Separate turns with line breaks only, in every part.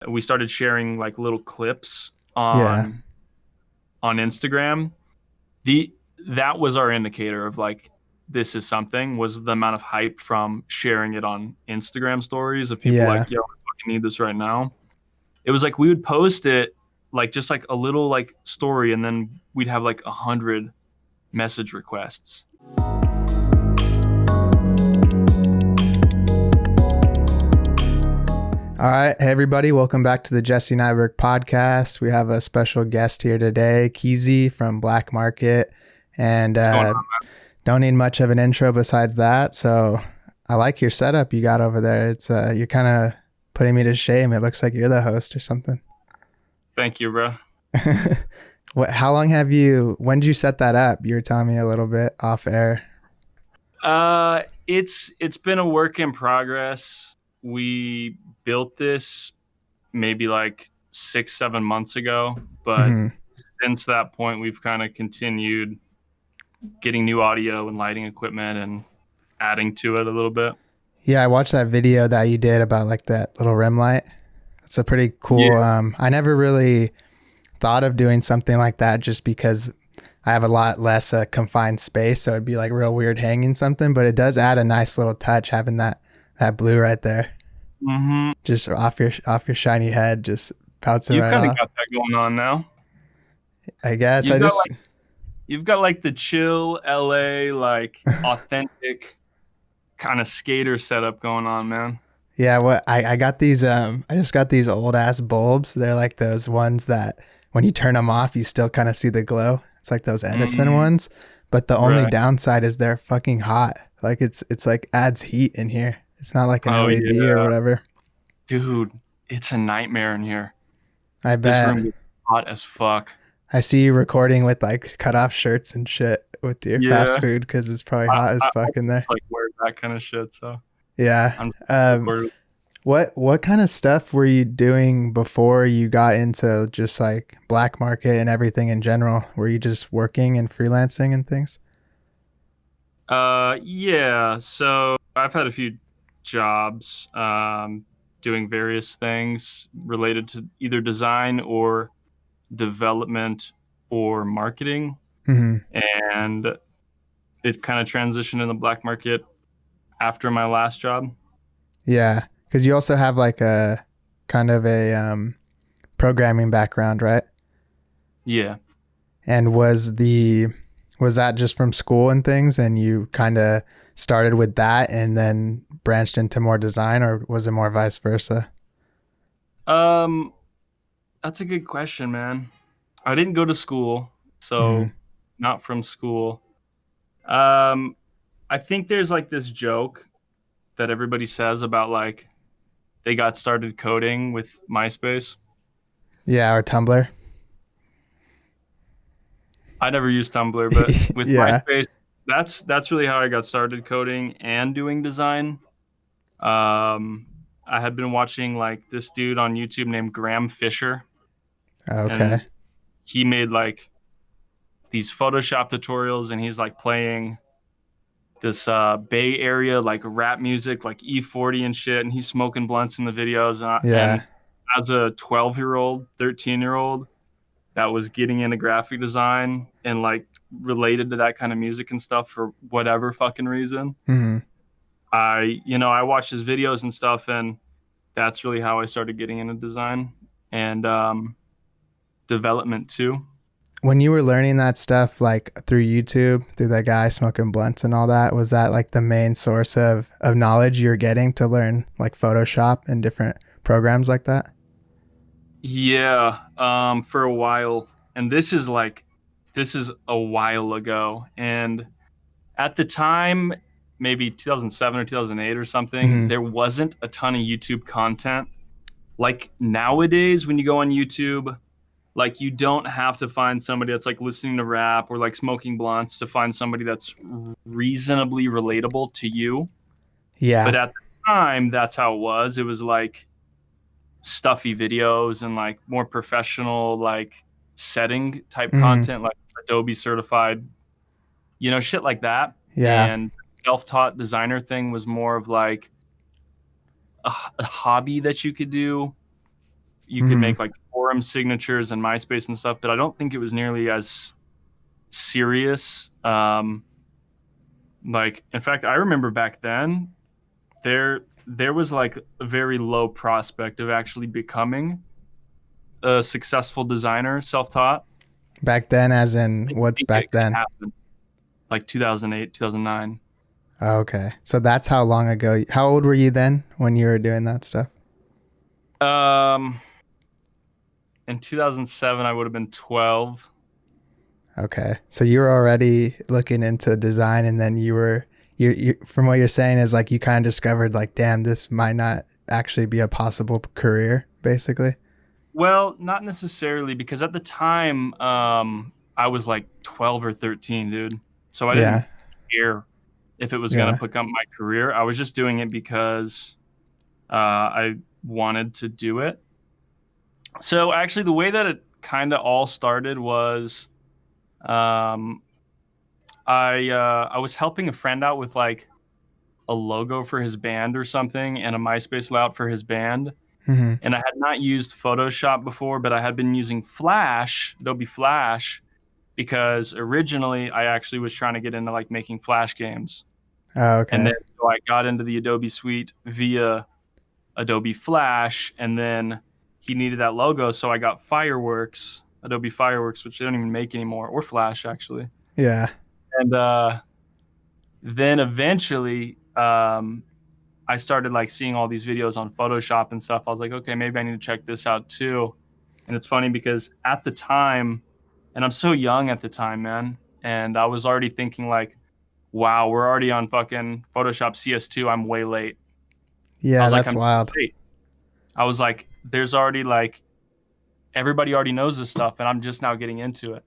we started sharing like little clips
Yeah.
on Instagram. The That was our indicator of like this is something, was the amount of hype from sharing it on Instagram stories of people
Yeah.
like, yo, I fucking need this right now. It was like we would post it like just like a little like story, and then we'd have like 100 message requests.
All right. Hey, everybody. Welcome back to the Jesse Nyberg podcast. We have a special guest here today, Kesey from Blkmarket. And
What's going
don't need much of an intro besides that. So I like your setup you got over there. It's you're kind of putting me to shame. It looks like you're the host or something.
Thank you, bro.
How long when did you set that up? You were telling me a little bit off air.
It's been a work in progress. We built this maybe like 6-7 months ago, but
hmm
since that point, we've kind of continued getting new audio and lighting equipment and adding to it a little bit.
Yeah, I watched that video that you did about like that little rim light. It's a pretty cool.
Yeah.
I never really thought of doing something like that just because I have a lot less confined space. So it'd be like real weird hanging something, but it does add a nice little touch having that blue right there,
Mm-hmm.
just off your shiny head, just bouncing
You've
right
kind of
off.
got that going on now.
I guess I
You've got
just,
like you've got like the chill LA, like authentic kind of skater setup going on, man.
yeah, what I got these, I just got these old ass bulbs. They're like those ones that when you turn them off, you still kind of see the glow. It's like those Edison
Mm,
ones, but the only
right.
downside is they're fucking hot. Like it's like adds heat in here. It's not like an
Oh
LED or
yeah,
whatever.
dude, it's a nightmare in here.
I
This
bet.
room is hot as fuck.
I see you recording with like cut off shirts and shit with your fast
Yeah,
food because it's probably
I,
hot as
I
fuck in there.
like wear that kind of shit, so
Yeah.
I'm
Um,
recording.
what kind of stuff were you doing before you got into just like black market and everything in general? Were you just working and freelancing and things?
Yeah. So I've had a few jobs, doing various things related to either design or development or marketing,
hmm
and it kind of transitioned in the black market after my last job.
Yeah, because you also have like a kind of a programming background, right?
Yeah.
And was that just from school and things, and you kind of started with that and then branched into more design, or was it more vice versa?
Um, that's a good question, man. I didn't go to school,
hmm
so not from school. Um, I think there's like this joke that everybody says about like they got started coding with MySpace.
Yeah, or Tumblr.
I never used Tumblr, but with
Yeah.
MySpace, that's really how I got started coding and doing design. Um, I had been watching like this dude on YouTube named Graham Fisher,
Okay.
and he made like these Photoshop tutorials, and he's like playing this Bay Area like rap music, like E40 and shit, and he's smoking blunts in the videos. And
Yeah.
as a 12-year-old, 13-year-old that was getting into graphic design and like related to that kind of music and stuff for whatever fucking reason,
hmm
I watched his videos and stuff, and that's really how I started getting into design and development too.
When you were learning that stuff, like through YouTube, through that guy smoking blunts and all that, was that like the main source of knowledge you're getting to learn like Photoshop and different programs like that?
Yeah, for a while, and this is a while ago, and at the time, maybe 2007 or 2008 or something,
hmm
there wasn't a ton of YouTube content. Like nowadays, when you go on YouTube, like you don't have to find somebody that's like listening to rap or like smoking blunts to find somebody that's reasonably relatable to you. But
Yeah.
at the time, that's how it was. It was like stuffy videos and like more professional, like setting type
hmm
content, like Adobe certified, shit like that.
Yeah.
And self-taught designer thing was more of like a hobby that you could do. You could make like forum signatures and MySpace and stuff, but I don't think it was nearly as serious. Like, in fact, I remember back then there was like a very low prospect of actually becoming a successful designer, self-taught.
Back then, as in
I
what's
think it
back
could
then?
happen, like 2008, 2009.
Oh, okay. So that's how long ago. How old were you then when you were doing that stuff?
Um, in 2007, I would have been 12.
Okay. So you were already looking into design, and then you from what you're saying is like you kind of discovered like, damn, this might not actually be a possible career, basically.
Well, not necessarily, because at the time, I was like 12 or 13, dude. So I didn't
Yeah.
care if it was gonna
Yeah.
pick up my career. I was just doing it because I wanted to do it. So actually, the way that it kind of all started was, um, I was helping a friend out with like a logo for his band or something, and a MySpace layout for his band.
Hmm.
And I had not used Photoshop before, but I had been using Flash, Adobe Flash, because originally I actually was trying to get into like making Flash games.
Oh,
And
okay.
then so I got into the Adobe suite via Adobe Flash, and then he needed that logo, so I got Fireworks, Adobe Fireworks, which they don't even make anymore, or Flash actually.
Yeah.
And then eventually I started like seeing all these videos on Photoshop and stuff. I was like, okay, maybe I need to check this out too. And it's funny because at the time, and I'm so young at the time, man, and I was already thinking like, wow, we're already on fucking Photoshop CS2. I'm way late. I
Yeah.
was like,
That's
I'm
wild.
late. I was like, there's already like everybody already knows this stuff, and I'm just now getting into it.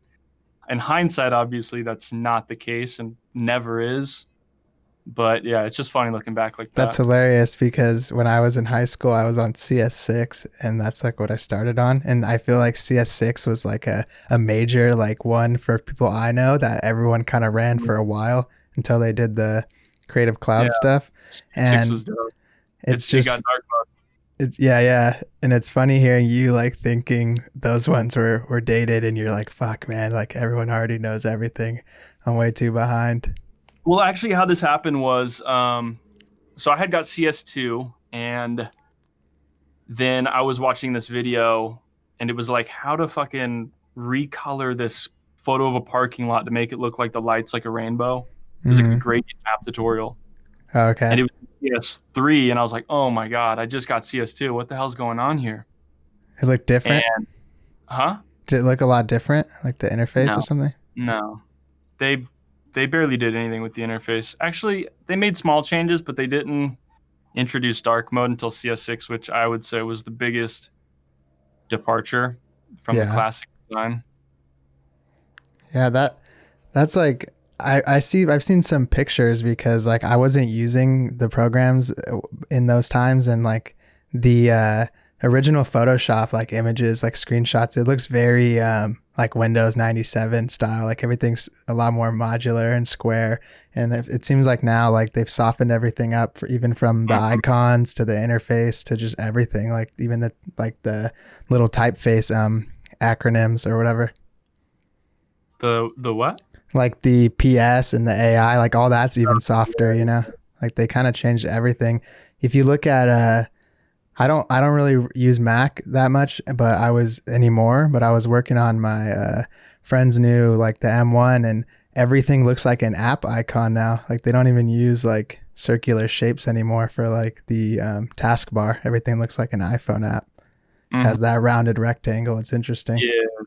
In hindsight, obviously, that's not the case and never is. But yeah, it's just funny looking back like
That's
that.
hilarious because when I was in high school, I was on CS6, and that's like what I started on. And I feel like CS6 was like a major like one for people I know that everyone kind of ran for a while until they did the Creative
Yeah,
Cloud stuff.
six
And
was dope.
it's
It got
just,
dark mode.
it's, yeah, yeah. And it's funny hearing you like thinking those ones were dated, and you're like, fuck, man, like everyone already knows everything. I'm way too behind.
Well, actually, how this happened was, so I had got CS2, and then I was watching this video, and it was like how to fucking recolor this photo of a parking lot to make it look like the lights like a rainbow. It was like a
Hmm.
gradient map tutorial, and
Okay.
it was CS3, and I was like, oh my god, I just got CS2. What the hell's going on here?
It looked different.
And huh?
Did it look a lot different, like the interface or
No,
something?
no. They they barely did anything with the interface. Actually, they made small changes, but they didn't introduce dark mode until CS6, which I would say was the biggest departure from the
Yeah.
classic design.
Yeah, that's like I've seen some pictures because like I wasn't using the programs in those times, and like the original Photoshop like images, like screenshots, it looks very like Windows 97 style. Like everything's a lot more modular and square, and it seems like now like they've softened everything up for even from the
Mhm.
icons to the interface to just everything, like even the little typeface acronyms or whatever.
The what?
Like the PS and the AI, like all that's even softer, you know? Like they kind of changed everything. If you look at I don't really use Mac that much, but I was anymore, but I was working on my friend's new like the M1, and everything looks like an app icon now. Like they don't even use like circular shapes anymore for like the taskbar. Everything looks like an iPhone app.
Mhm.
Has that rounded rectangle. It's interesting.
Yeah.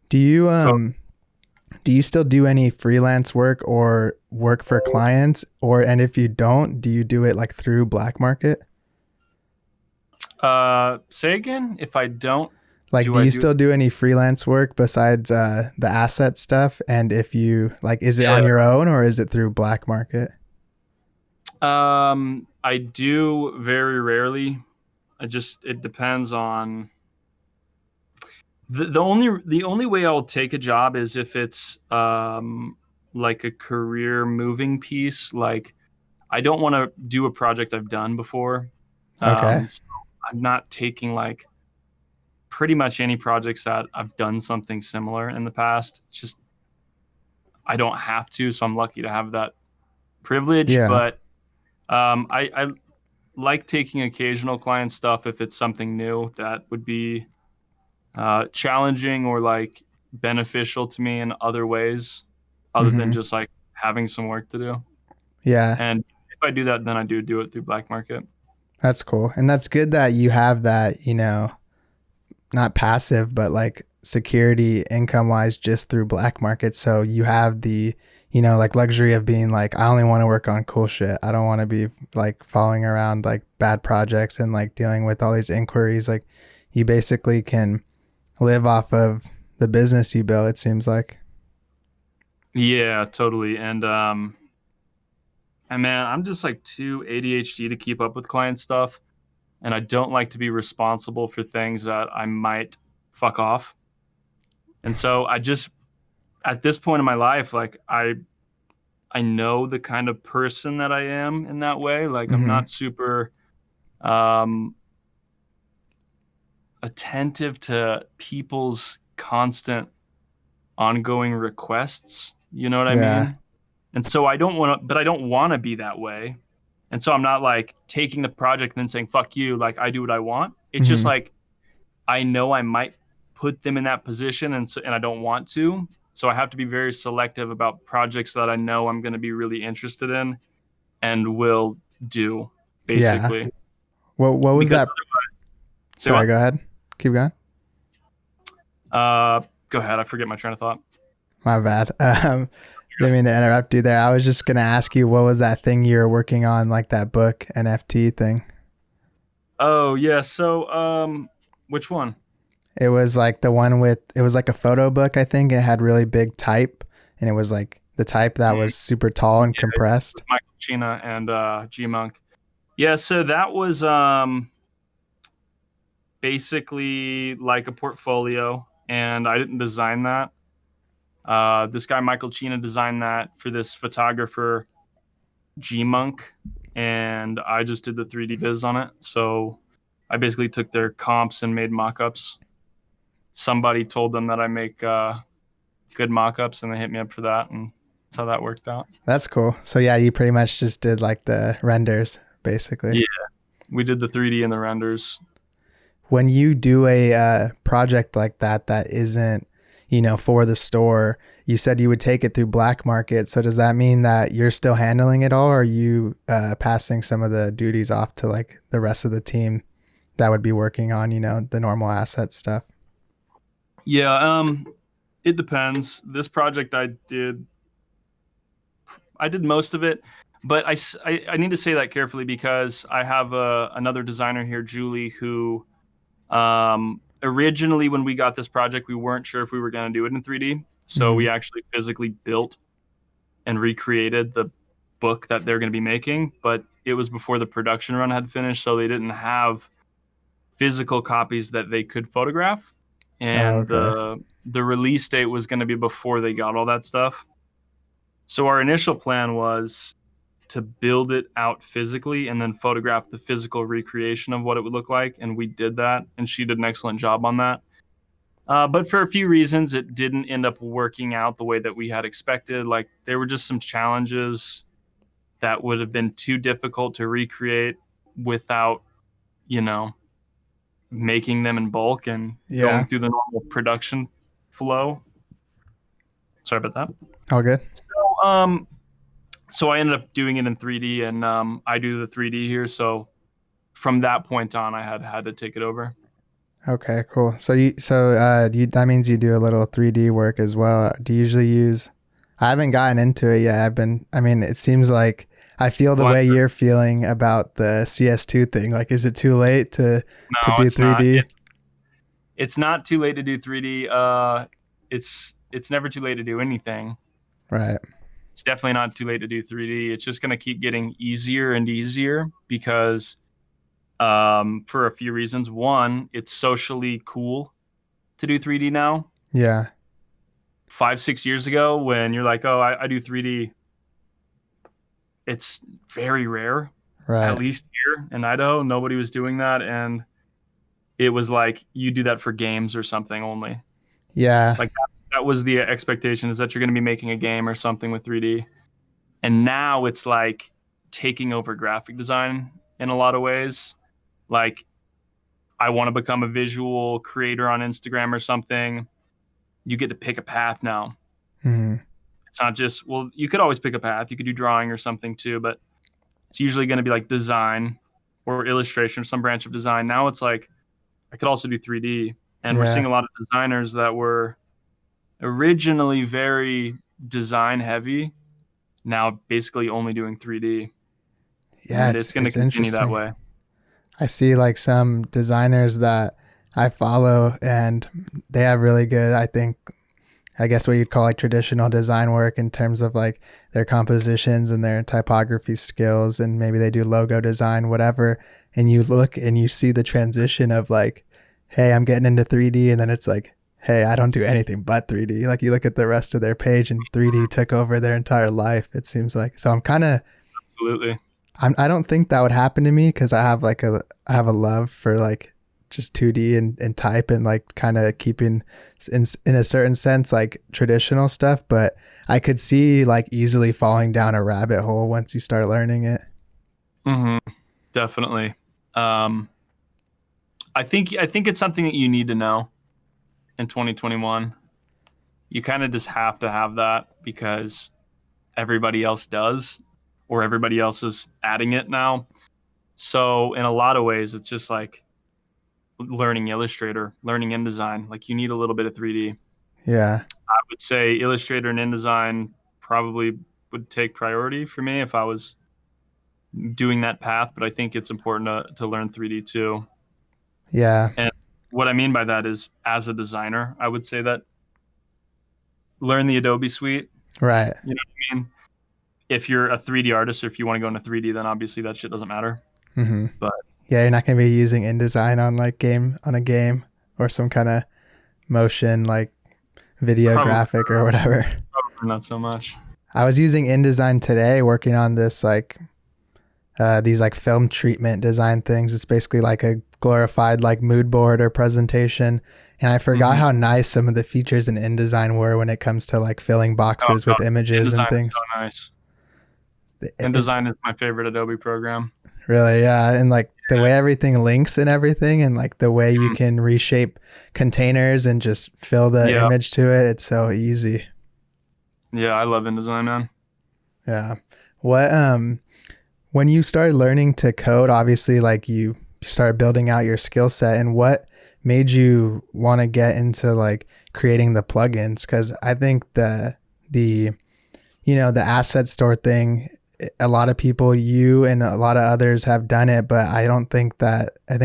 Do you
So,
do you still do any freelance work or work for clients, or and if you don't, do you do it like through Blkmarket?
say again. If I don't,
Like
do
do
I
you
do?
still do any freelance work besides the asset stuff? And if you like, is it on
Yeah.
your own or is it through Blkmarket?
I do very rarely. It depends on the only way I'll take a job is if it's like a career moving piece. Like I don't want to do a project I've done before.
Okay.
So I'm not taking like pretty much any projects that I've done something similar in the past. It's just I don't have to, so I'm lucky to have that privilege.
Yeah.
But I like taking occasional client stuff if it's something new that would be challenging or like beneficial to me in other ways, other than
Hmm.
just like having some work to do.
Yeah.
And if I do that, then I do it through Black Market.
That's cool. And that's good that you have that, you know, not passive, but like security income wise just through black market. So you have the, you know, like luxury of being like, I only want to work on cool shit. I don't want to be like following around like bad projects and like dealing with all these inquiries. Like you basically can live off of the business you build, it seems like.
Yeah, totally. And man, I'm just like too ADHD to keep up with client stuff, and I don't like to be responsible for things that I might fuck off. And so I just at this point in my life, like I know the kind of person that I am in that way. Like I'm
Hmm.
not super um attentive to people's constant ongoing requests. You know what I
Yeah.
mean? And so I don't want to, but I don't want to be that way. And so I'm not like taking the project and then saying, fuck you, like I do what I want. It's just
Hmm.
like I know I might put them in that position and I don't want to. So I have to be very selective about projects that I know I'm going to be really interested in and will do
Yeah.
basically.
What was
Because
that?
say
Sorry,
what?
go ahead. Keep going.
Uh Go ahead. I forget my train of thought.
My bad. Didn't mean to interrupt you there. I was just gonna ask you what was that thing you were working on, like that book NFT thing.
Oh yeah. So which one?
It was like the one with it was like a photo book, I think. It had really big type, and it was like the type that
Mm,
was super tall and
yeah, with
compressed.
Michael Chena and G Monk. Yeah, so that was basically like a portfolio, and I didn't design that. This guy Michael Chena designed that for this photographer G Monk, and I just did the 3D viz on it. So I basically took their comps and made mock-ups. Somebody told them that I make good mock-ups, and they hit me up for that, and that's how that worked out.
That's cool. So yeah, you pretty much just did like the renders, basically.
Yeah, we did the 3D and the renders.
When you do a project like that that isn't, you know, for the store, you said you would take it through black market. So does that mean that you're still handling it all, or are you passing some of the duties off to like the rest of the team that would be working on, you know, the normal asset stuff?
Yeah, it depends. This project I did most of it, but I need to say that carefully because I have another designer here, Julie, who originally when we got this project, we weren't sure if we were going to do it in 3D. So
Mm.
we actually physically built and recreated the book that they're going to be making, but it was before the production run had finished, so they didn't have physical copies that they could photograph,
Oh,
and
okay.
the release date was going to be before they got all that stuff. So our initial plan was to build it out physically and then photograph the physical recreation of what it would look like, and we did that, and she did an excellent job on that. But for a few reasons, it didn't end up working out the way that we had expected. Like there were just some challenges that would have been too difficult to recreate without, you know, making them in bulk and
Yeah.
going through the normal production flow. Sorry about that.
All good.
So, so I ended up doing it in 3D, and I do the 3D here. So from that point on, I had to take it over.
Okay, cool. That means you do a little 3D work as well. Do you usually use I haven't gotten into it yet. I mean, it seems like I feel the
Blender.
way you're feeling about the CS2 thing. Like, is it too late to
No,
do
it's not.
3D?
It's not too late to do 3D. It's never too late to do anything.
Right.
It's definitely not too late to do 3D. It's just going to keep getting easier and easier because for a few reasons. One, it's socially cool to do 3D now.
Yeah.
5, 6 years ago, when you're like, oh, I do 3D, it's very rare. At
Right.
least here in Idaho, nobody was doing that. And it was like you do that for games or something only.
Yeah.
Like that was the expectation, is that you're going to be making a game or something with 3D. And now it's like taking over graphic design in a lot of ways. Like I want to become a visual creator on Instagram or something. You get to pick a path now.
Hmm.
It's not just, well, you could always pick a path. You could do drawing or something too, but it's usually going to be like design or illustration or some branch of design. Now it's like I could also do 3D. And we're
Yeah.
seeing a lot of designers that were originally very design heavy, now basically only doing 3D.
Yeah.
And
It's
it's going to
it's
continue that
interesting.
way.
I see like some designers that I follow, and they have really good, I think, I guess what you'd call like traditional design work in terms of like their compositions and their typography skills, and maybe they do logo design, whatever. And you look and you see the transition of like, hey, I'm getting into 3D, and then it's like, hey, I don't do anything but 3D. Like you look at the rest of their page, and 3D took over their entire life. It seems like. So I'm kind of,
Absolutely.
I don't think that would happen to me because I have a love for like just 2D and type and like kind of keeping in a certain sense like traditional stuff, but I could see like easily falling down a rabbit hole once you start learning it.
Hmm. Definitely. Um, I think it's something that you need to know in 2021. You kind of just have to have that because everybody else does, or everybody else is adding it now. So in a lot of ways, it's just like learning Illustrator, learning InDesign. Like you need a little bit of 3D.
Yeah.
I would say Illustrator and InDesign probably would take priority for me if I was doing that path, but I think it's important to learn 3D too.
Yeah.
And what I mean by that is, as a designer, I would say that learn the Adobe suite.
Right.
You know what I mean? If you're a 3D artist or if you want to go into 3D, then obviously that shit doesn't matter.
Hmm.
But
Yeah, you're not going to be using InDesign on like on a game or some kind of motion like video
probably,
graphic or whatever.
probably not so much.
I was using InDesign today working on this like these like film treatment design things. It's basically like a glorified like mood board or presentation. And I forgot
Hmm.
how nice some of the features in InDesign were when it comes to like filling
Oh
boxes with
god,
images and
InDesign is so
things.
nice.
It's
InDesign is my favorite Adobe program.
really, yeah. And like the way everything links and everything, and like the way you
Mm.
can reshape containers and just fill the
Yeah,
image to it. It's so easy.
yeah, I love InDesign, man.
Yeah. What, when you started learning to code, obviously like you started building out your skill set, and what made you want to get into like creating the plugins? Cause I think the, the asset store thing, a lot of people, you and a lot of others have done it, but I think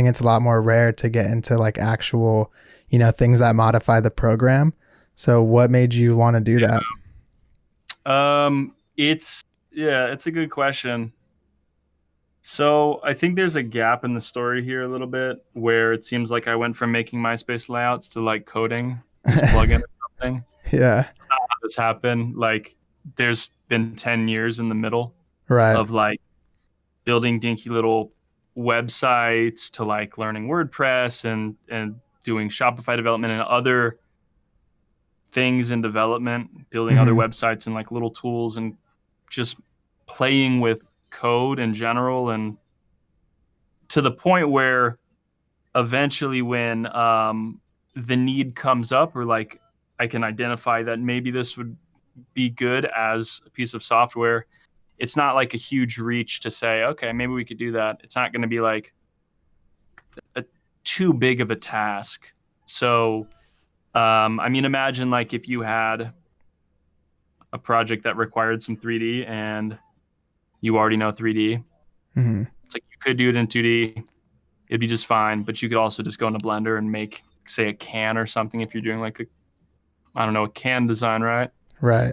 it's a lot more rare to get into like actual, things that modify the program. So what made you want to do that?
It's yeah, it's a good question. So I think there's a gap in the story here a little bit where it seems like I went from making MySpace layouts to like coding this plugin or something.
Yeah.
It's not how this happened. Like there's been 10 years in the middle
Right.
of like building dinky little websites to like learning WordPress and doing Shopify development and other things in development, building other
Hmm.
websites and like little tools and just playing with code in general, and to the point where eventually when the need comes up, or like I can identify that maybe this would be good as a piece of software, it's not like a huge reach to say, okay, maybe we could do that. It's not going to be like a, too big of a task. So, I mean, imagine like if you had a project that required some 3D and you already know 3D.
Hmm.
It's like you could do it in 2D. It'd be just fine, but you could also just go into Blender and make, say, a can or something if you're doing like a, I don't know, a can design, right?
Right.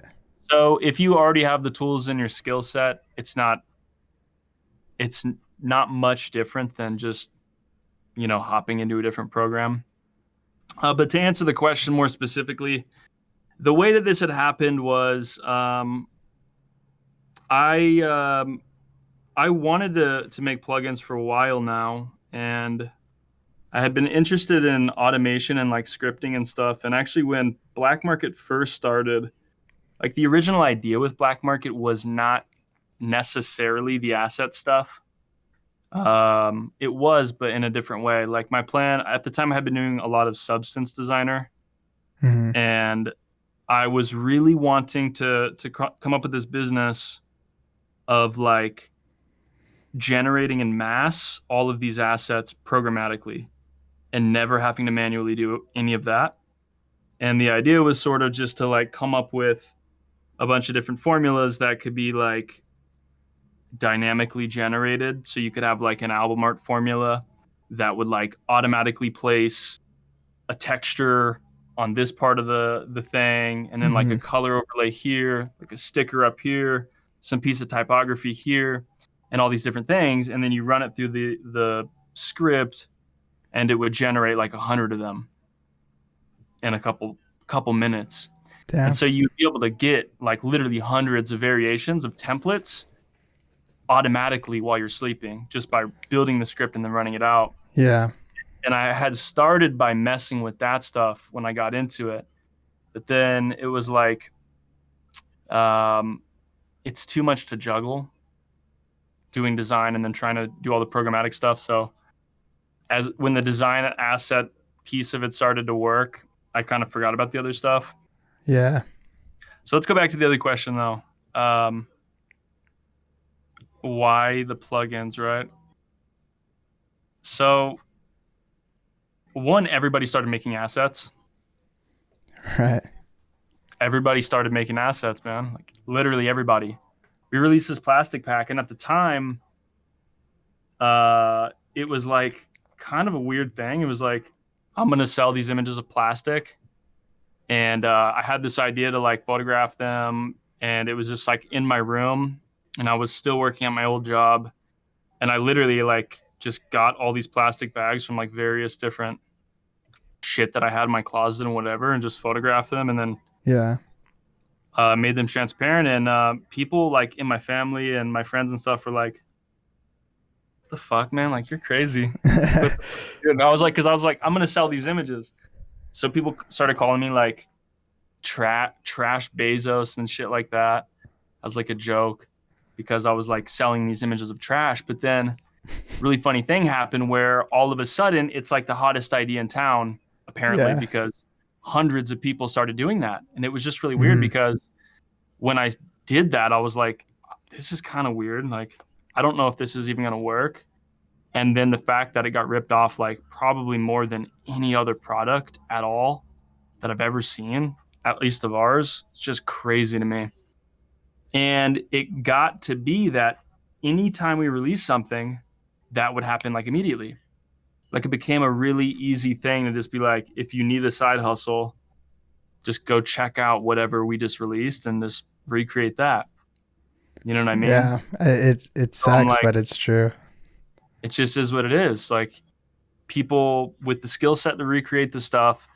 So if you already have the tools in your skill set, it's not much different than just, hopping into a different program. But to answer the question more specifically, the way that this had happened was I I wanted to make plugins for a while now, and I had been interested in automation and like scripting and stuff. And actually, when Blkmarket first started, like the original idea with Blkmarket was not necessarily the asset stuff. It was, but in a different way. Like my plan at the time, I had been doing a lot of substance designer,
Hmm.
and I was really wanting to come up with this business of like generating in mass all of these assets programmatically and never having to manually do any of that. And the idea was sort of just to like come up with a bunch of different formulas that could be like dynamically generated. So you could have like an album art formula that would like automatically place a texture on this part of the thing, and then like a
Hmm.
color overlay here, like a sticker up here, some piece of typography here, and all these different things. And then you run it through the script, and it would generate like 100 of them in a couple minutes. And
Damn.
so you'd be able to get like literally hundreds of variations of templates automatically while you're sleeping just by building the script and then running it out.
Yeah.
And I had started by messing with that stuff when I got into it. But then it was like, um, it's too much to juggle doing design and then trying to do all the programmatic stuff. So as when the design asset piece of it started to work, I kind of forgot about the other stuff.
Yeah.
So let's go back to the other question though. Why the plugins, right? So one, everybody started making assets.
Right.
Everybody started making assets, man. Like literally everybody. We released this plastic pack, and at the time, it was like kind of a weird thing. It was like, I'm gonna sell these images of plastic, and I had this idea to like photograph them, and it was just like in my room, and I was still working at my old job, and I literally like just got all these plastic bags from like various different shit that I had in my closet and whatever, and just photographed them, and then
Yeah.
made them transparent. And people like in my family and my friends and stuff were like, "The fuck, man! Like you're crazy." And I was like, because I was like, I'm gonna sell these images. So people started calling me like trash Bezos and shit like that. As like a joke because I was like selling these images of trash. But then really funny thing happened where all of a sudden it's like the hottest idea in town, apparently,
Yeah.
because hundreds of people started doing that. And it was just really weird
Hmm.
because when I did that, I was like, this is kind of weird. Like, I don't know if this is even going to work. And then the fact that it got ripped off like probably more than any other product at all that I've ever seen, at least of ours, it's just crazy to me. And it got to be that anytime we released something, that would happen like immediately. Like it became a really easy thing to just be like, if you need a side hustle, just go check out whatever we just released and just recreate that. You know what I mean?
Yeah. It
So I'm
sucks,
like,
but it's true.
it just is what it is. Like people with the skill set to recreate the stuff,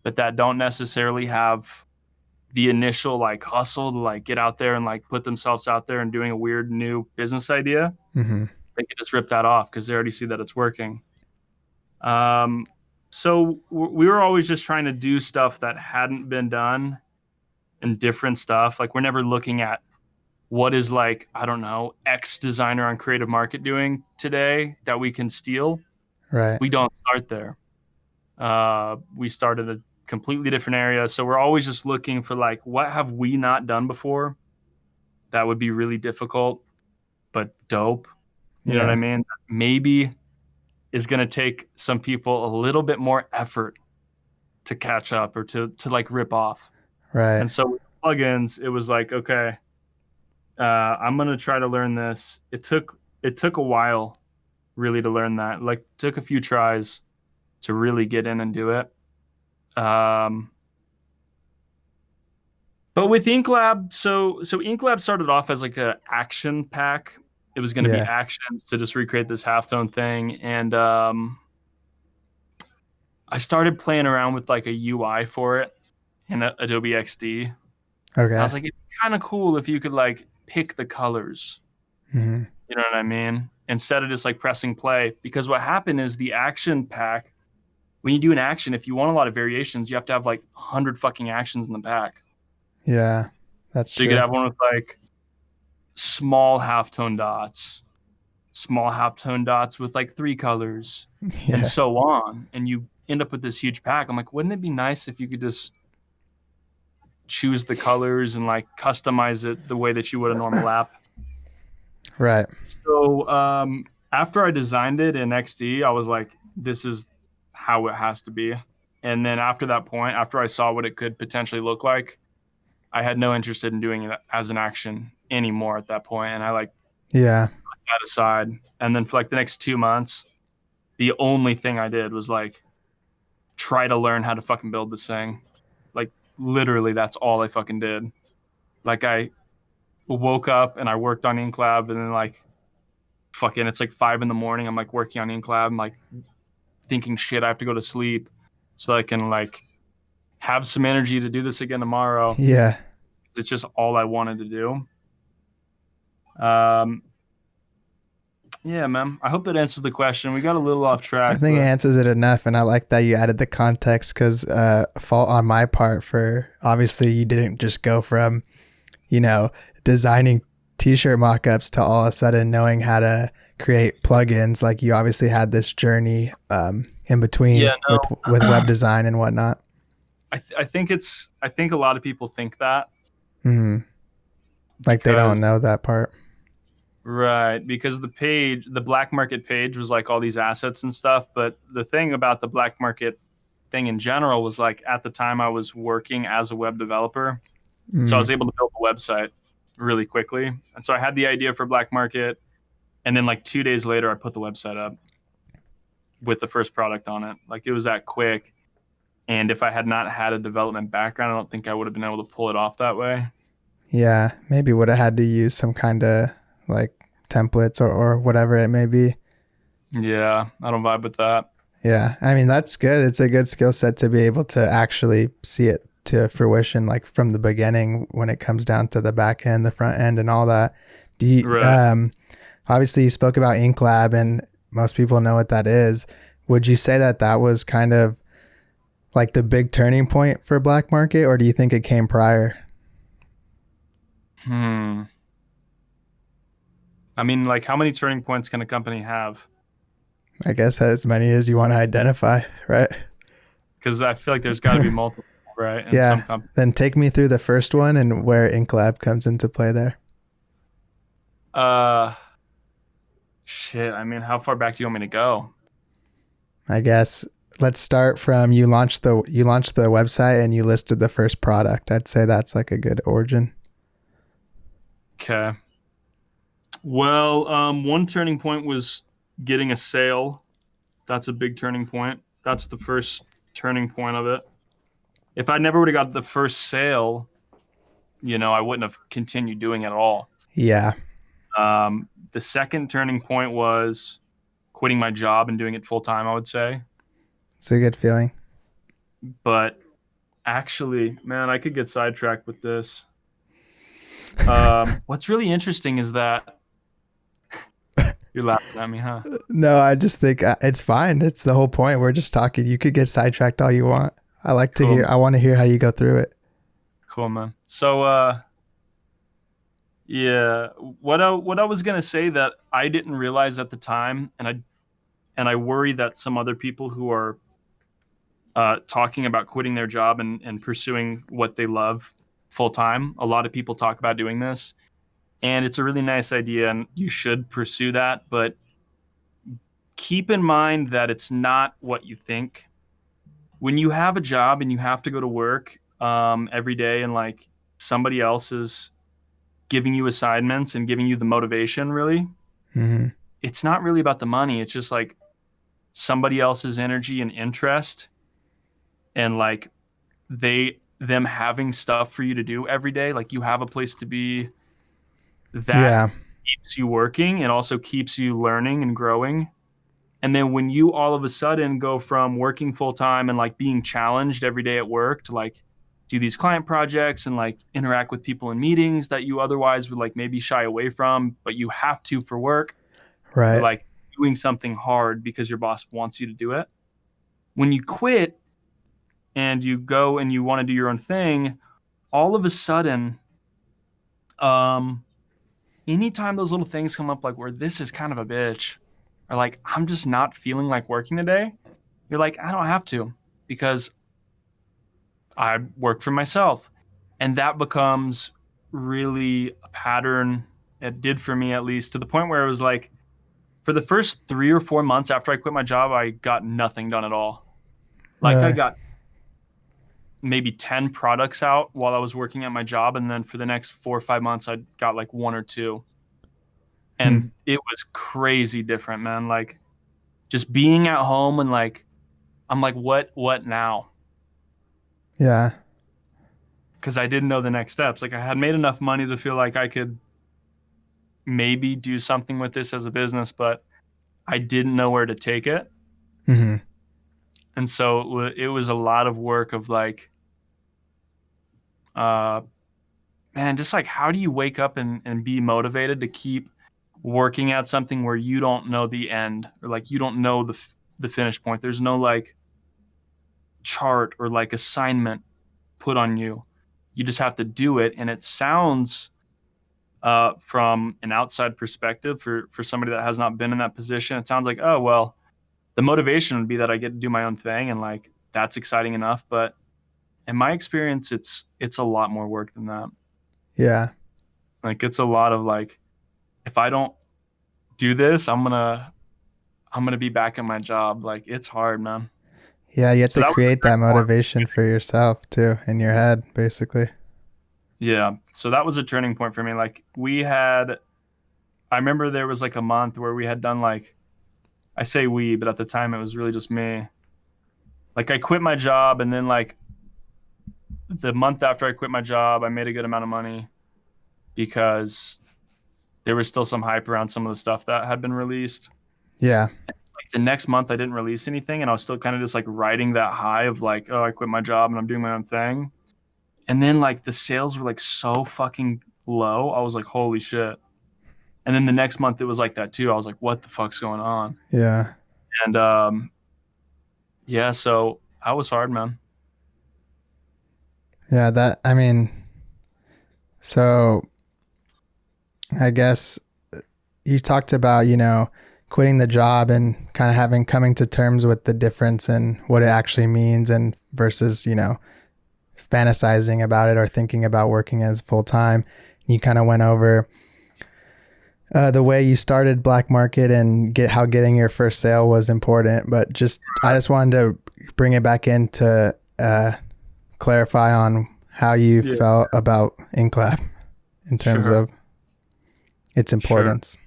but that don't necessarily have the initial like hustle to like get out there and like put themselves out there and doing a weird new business idea,
Hmm.
they can just rip that off because they already see that it's working. Um, so we were always just trying to do stuff that hadn't been done and different stuff. Like we're never looking at what is like, I don't know, X designer on Creative Market doing today that we can steal.
Right.
We don't start there. We started a completely different area. So we're always just looking for like, what have we not done before that would be really difficult, but dope. You know what I
Yeah.
mean? Maybe is going to take some people a little bit more effort to catch up or to like rip off.
Right.
And so with plugins, it was like, okay, I'm going to try to learn this. It took a while really to learn that. Like took a few tries to really get in and do it. Um, but with InkLab, so InkLab started off as like a action pack. It was going to be
Yeah.
actions to just recreate this halftone thing, and I started playing around with like a UI for it in Adobe XD. And I
Okay.
was like, it's kind of cool if you could like pick the colors.
Hmm.
You know what I mean? Instead of just like pressing play. Because what happened is the action pack when you do an action, if you want a lot of variations, you have to have like 100 fucking actions in the pack.
Yeah, that's
So you could
true.
have one with like small halftone dots, small halftone dots with like 3 colors, and
Yeah.
so on. And you end up with this huge pack. I'm like, wouldn't it be nice if you could just choose the colors and like customize it the way that you would a normal app?
Right.
So after I designed it in XD, I was like, this is how it has to be. And then after that point, after I saw what it could potentially look like, I had no interest in doing it as an action anymore at that point. And I like
Yeah.
put that aside. And then for like the next 2 months, the only thing I did was like try to learn how to fucking build this thing. Like literally that's all I fucking did. Like I woke up and I worked on InkLab, and then like fucking it's like 5 in the morning. I'm like working on InkLab. I'm like thinking shit, I have to go to sleep so I can like have some energy to do this again tomorrow.
Yeah.
It's just all I wanted to do. Um, yeah, man. I hope that answers the question. We got a little off
I
track,
think it
but
answers it enough, and I like that you added the context because fault on my part for obviously you didn't just go from, you know, designing t-shirt mock-ups to all of a sudden knowing how to create plugins. Like you obviously had this journey in between
yeah, no.
with web design and whatnot.
I think a lot of people think that
Hmm. Like they
because
don't know that part.
right, because the black market page was like all these assets and stuff, but the thing about the black market thing in general was like at the time I was working as a web developer. So I
Mm.
was able to build a website really quickly. And so I had the idea for black market, and then like 2 days later I put the website up with the first product on it. Like it was that quick. And if I had not had a development background, I don't think I would have been able to pull it off that way.
Yeah, maybe would have had to use some kind of like templates or whatever it may be.
Yeah, I don't vibe with that.
Yeah, I mean that's good. It's a good skill set to be able to actually see it to fruition, like from the beginning when it comes down to the back end, the front end, and all that. Do you,
Right.
obviously you spoke about InkLab, and most people know what that is. Would you say that that was kind of like the big turning point for Black Market, or do you think it came prior?
Hmm. I mean, like, how many turning points can a company have?
I guess as many as you want to identify, right?
Because I feel like there's got to be multiple, right? In some
Yeah.
companies.
Then take me through the first one and where InkLab comes into play there.
Uh, shit. I mean, how far back do you want me to go?
I guess let's start from you launched the website and you listed the first product. I'd say that's like a good origin.
Okay. Well, one turning point was getting a sale. That's a big turning point. That's the first turning point of it. If I never would have got the first sale, I wouldn't have continued doing it at all.
Yeah.
The second turning point was quitting my job and doing it full time, I would say.
It's a good feeling.
But actually, man, I could get sidetracked with this. What's really interesting is that you're laughing at me, huh?
No, I just think it's fine. It's the whole point. We're just talking. You could get sidetracked all you want. I like to
Cool.
hear, I want to hear how you go through it.
Cool, man. So, yeah, what I was gonna say that I didn't realize at the time, and I worry that some other people who are talking about quitting their job and pursuing what they love full time. A lot of people talk about doing this, and it's a really nice idea, and you should pursue that. But keep in mind that it's not what you think. When you have a job and you have to go to work every day, and like somebody else is giving you assignments and giving you the motivation, really,
Hmm.
it's not really about the money. It's just like somebody else's energy and interest, and like them having stuff for you to do every day. Like you have a place to be that
Yeah.
keeps you working and also keeps you learning and growing. And then when you all of a sudden go from working full time and like being challenged every day at work to like do these client projects and like interact with people in meetings that you otherwise would like maybe shy away from, but you have to for work, or
Right.
like doing something hard because your boss wants you to do it. When you quit and you go and you want to do your own thing, all of a sudden, um, anytime those little things come up, like where this is kind of a bitch, or like I'm just not feeling like working today, you're like, I don't have to because I work for myself. And that becomes really a pattern. It did for me, at least, to the point where it was like, for the first 3 or 4 months after I quit my job, I got nothing done at all. Like I
Really?
got maybe 10 products out while I was working at my job. And then for the next 4 or 5 months, I got like one or two.
Hmm.
And it was crazy different, man. Like just being at home and like, I'm like, what now?
Yeah.
Because I didn't know the next steps. Like I had made enough money to feel like I could maybe do something with this as a business, but I didn't know where to take it.
Hmm.
And so it was a lot of work of like, uh, man, just like how do you wake up and be motivated to keep working at something where you don't know the end, or like you don't know the finish point. There's no like chart or like assignment put on you. You just have to do it. And it sounds, from an outside perspective, for somebody that has not been in that position, it sounds like, oh well, the motivation would be that I get to do my own thing, and like that's exciting enough. But in my experience, it's a lot more work than that.
Yeah.
Like it's a lot of like, if I don't do this, I'm gonna be back at my job. Like it's hard, man.
Yeah. You have
So
to
that was a
create that
turning point.
motivation for yourself too in your head, basically.
Yeah. So that was a turning point for me. Like I remember there was like a month where we had done like, I say we, but at the time it was really just me. Like I quit my job, and then like the month after I quit my job, I made a good amount of money because there was still some hype around some of the stuff that had been released.
Yeah.
Like the next month I didn't release anything, and I was still kind of just like riding that high of like, oh, I quit my job and I'm doing my own thing. And then like the sales were like so fucking low. I was like, holy shit. And then the next month it was like that too. I was like, what the fuck's going on?
Yeah.
And yeah, so that was hard, man.
Yeah. I mean, so I guess you talked about, quitting the job and kind of coming to terms with the difference and what it actually means and versus, fantasizing about it or thinking about working as full time. You kind of went over the way you started Blkmarket and how getting your first sale was important, but I just wanted to bring it back in to clarify on how you
Yeah,
felt about InkLab in terms
sure.
of its
Sure.
importance.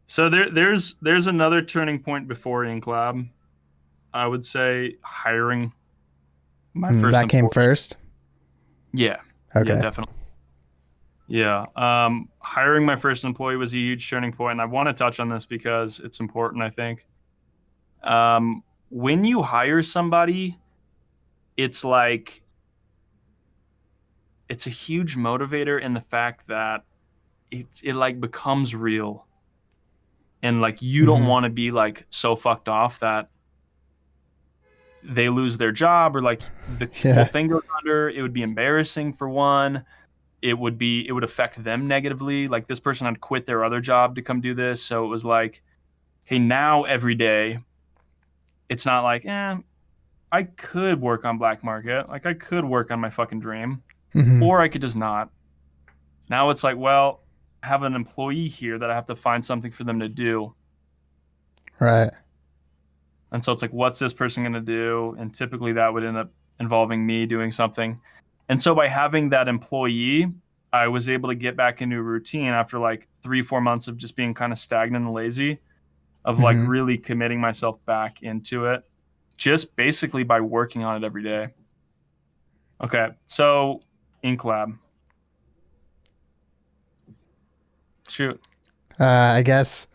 So there's another turning point before InkLab. I would say hiring my first
That came
employee.
first.
Yeah. Yeah,
Okay.
definitely. Yeah. Hiring my first employee was a huge turning point, and I want to touch on this because it's important, I think. When you hire somebody, it's like it's a huge motivator in the fact that it like becomes real. And like you don't
Hmm.
want to be like so fucked off that they lose their job, or like the whole
Yeah.
thing goes under. It would be embarrassing for one. It would affect them negatively. Like this person had quit their other job to come do this. So it was like, hey, now every day it's not like, I could work on Blkmarket. Like I could work on my fucking dream.
Hmm.
Or I could just not. Now it's like, well, I have an employee here that I have to find something for them to do.
Right.
And so it's like, what's this person going to do? And typically that would end up involving me doing something. And so by having that employee, I was able to get back into a routine after like 3, 4 months of just being kind of stagnant and lazy, of like
Hmm.
really committing myself back into it, just basically by working on it every day. Okay. So InkLab. Shoot.
I guess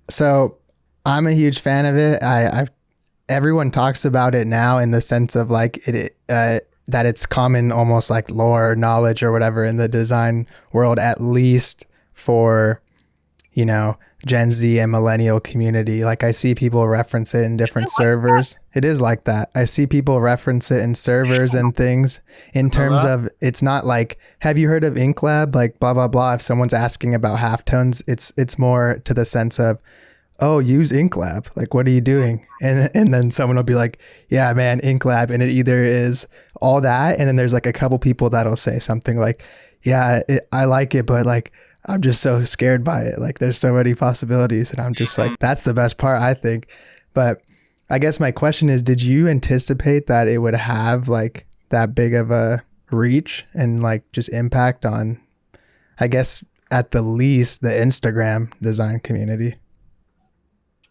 so. I'm a huge fan of it. Everyone talks about it now in the sense of like that it's common, almost like lore or knowledge or whatever in the design world, at least for Gen Z and millennial community. Like I see people reference it in different servers. It is like that. I see people reference it in servers and things in
Know
terms
that?
of it's not like, have you heard of InkLab? Like blah blah blah. If someone's asking about halftones, it's more to the sense of, oh, use InkLab. Like what are you doing? And then someone will be like, yeah, man, InkLab, and it either is all that, and then there's like a couple people that'll say something like, yeah, I like it, but like I'm just so scared by it. Like there's so many possibilities, and I'm just like, that's the best part, I think. But I guess my question is, did you anticipate that it would have like that big of a reach and like just impact on, I guess at the least, the Instagram design community?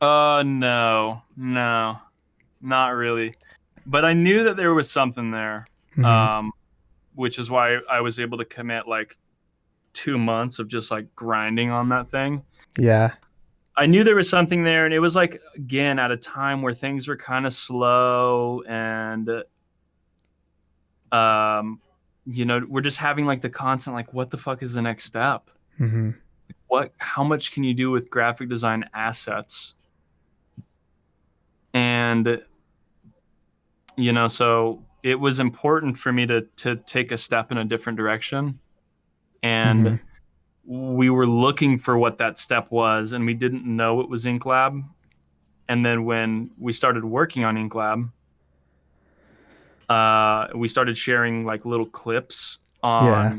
No, no, not really. But I knew that there was something there,
Hmm.
um, which is why I was able to commit like 2 months of just like grinding on that thing.
Yeah.
I knew there was something there, and it was like again at a time where things were kind of slow, and um, we're just having like the constant like, what the fuck is the next step?
Hmm.
How much can you do with graphic design assets? And so it was important for me to take a step in a different direction,
Hmm.
and we were looking for what that step was, and we didn't know it was InkLab. And then when we started working on InkLab, we started sharing like little clips
Yeah.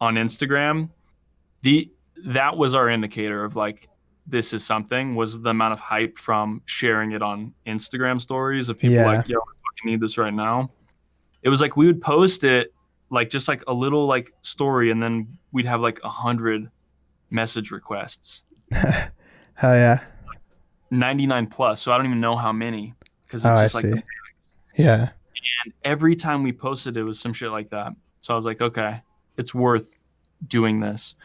on Instagram. The That was our indicator of like, this is something, was the amount of hype from sharing it on Instagram stories of people
Yeah.
like, yo, I fucking need this right now. It was like we would post it like just like a little like story, and then we'd have like 100 message requests,
Hell yeah.
99 plus. So I don't even know how many, because
Oh,
it's
I
just like
see. Yeah.
every time we posted it was some shit like that. So I was like, okay, it's worth doing this.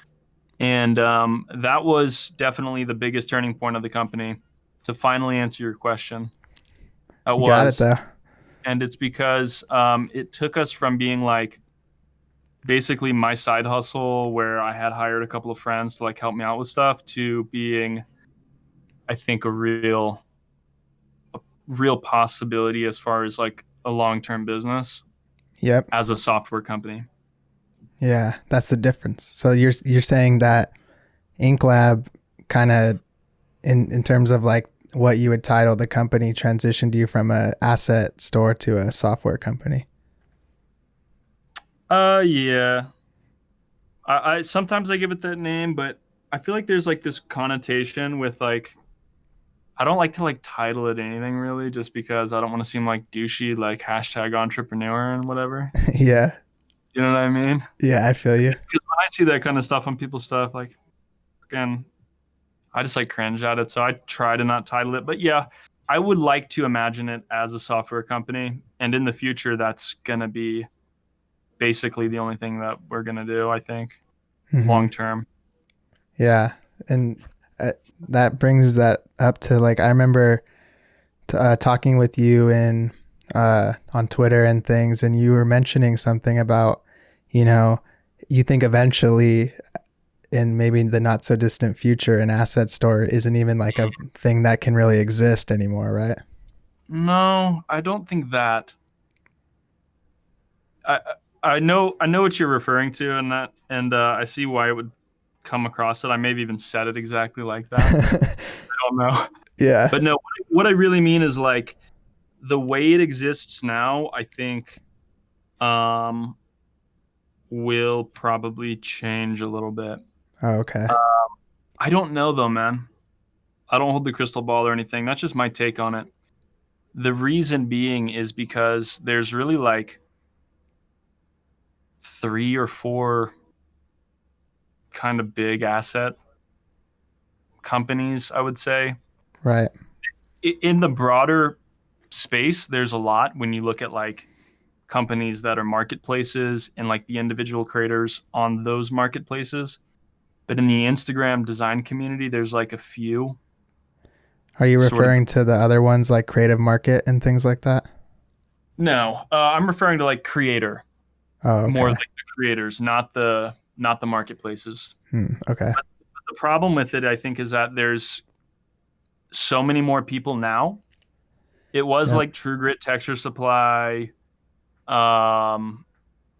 And that was definitely the biggest turning point of the company. To finally answer your question, that
You got it
was,
though.
and it's because it took us from being like basically my side hustle where I had hired a couple of friends to like help me out with stuff to being, I think, a real possibility as far as like a long-term business
Yep.
as a software company.
Yeah, that's the difference. So you're saying that InkLab kind of in terms of like what you would title the company transitioned you from a asset store to a software company.
Yeah. I sometimes I give it that name, but I feel like there's like this connotation with like, I don't like to like title it anything really, just because I don't want to seem like douchey, like hashtag entrepreneur and whatever.
Yeah.
You know what I mean?
Yeah, I feel you.
Because when I see that kind of stuff on people's stuff, like, again, I just like cringe at it. So I try to not title it. But yeah, I would like to imagine it as a software company. And in the future, that's going to be basically the only thing that we're going to do, I think,
Hmm.
long term.
Yeah, and that brings that up to like I remember talking with you in on Twitter and things, and you were mentioning something about, you know, you think eventually in maybe the not so distant future, an asset store isn't even like a thing that can really exist anymore, right?
No, I don't think that. I I know what you're referring to, and I see why it would come across it. I maybe even said it exactly like that. I don't know.
Yeah.
But no, what I really mean is like the way it exists now, I think um will probably change a little bit.
Oh, okay.
Uh, I don't know though, man. I don't hold the crystal ball or anything. That's just my take on it. The reason being is because there's really like three or four kind of big asset companies, I would say.
Right.
In the broader space, there's a lot when you look at like companies that are marketplaces and like the individual creators on those marketplaces. But in the Instagram design community, there's like a few
Are you
sort of.
referring to the other ones like Creative Market and things like that?
No, I'm referring to like creator,
Oh,
more
okay.
like the creators, not the marketplaces.
Okay.
The problem with it, I think, is that there's so many more people now. It was
Yep.
like True Grit, Texture Supply, um,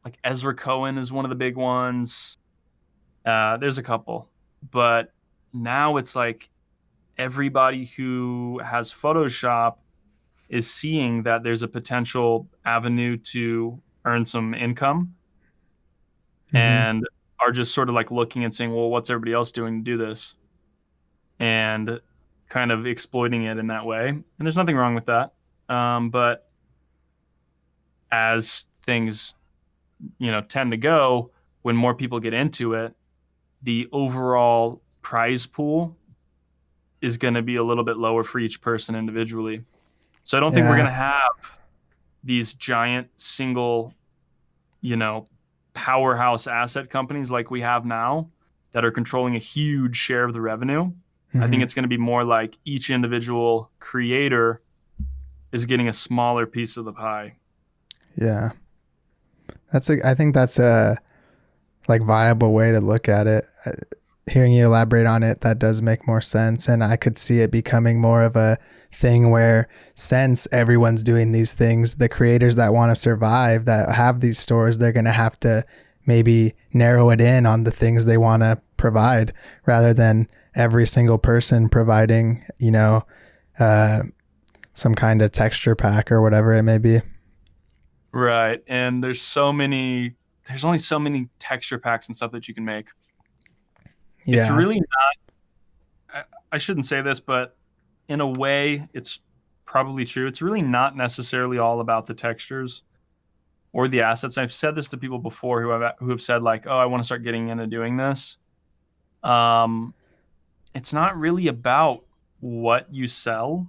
like Ezra Cohen is one of the big ones. There's a couple, but now it's like everybody who has Photoshop is seeing that there's a potential avenue to earn some income
Mm-hmm.
and are just sort of like looking and saying, well, what's everybody else doing to do this? And kind of exploiting it in that way. And there's nothing wrong with that. But as things, tend to go, when more people get into it, the overall prize pool is going to be a little bit lower for each person individually. So I don't think we're going
Yeah.
to have these giant single, you know, powerhouse asset companies like we have now that are controlling a huge share of the revenue. I think
Mm-hmm.
it's going to be more like each individual creator is getting a smaller piece of the pie.
Yeah. I think that's a like viable way to look at it. Hearing you elaborate on it, that does make more sense. And I could see it becoming more of a thing where, since everyone's doing these things, the creators that want to survive, that have these stores, they're going to have to maybe narrow it in on the things they want to provide, rather than every single person providing, some kind of texture pack or whatever it may be.
Right. And there's only so many texture packs and stuff that you can make. It's
Yeah.
really I shouldn't say this, but in a way, it's probably true. It's really not necessarily all about the textures or the assets. I've said this to people before who have said like, "Oh, I want to start getting into doing this." Um, it's not really about what you sell.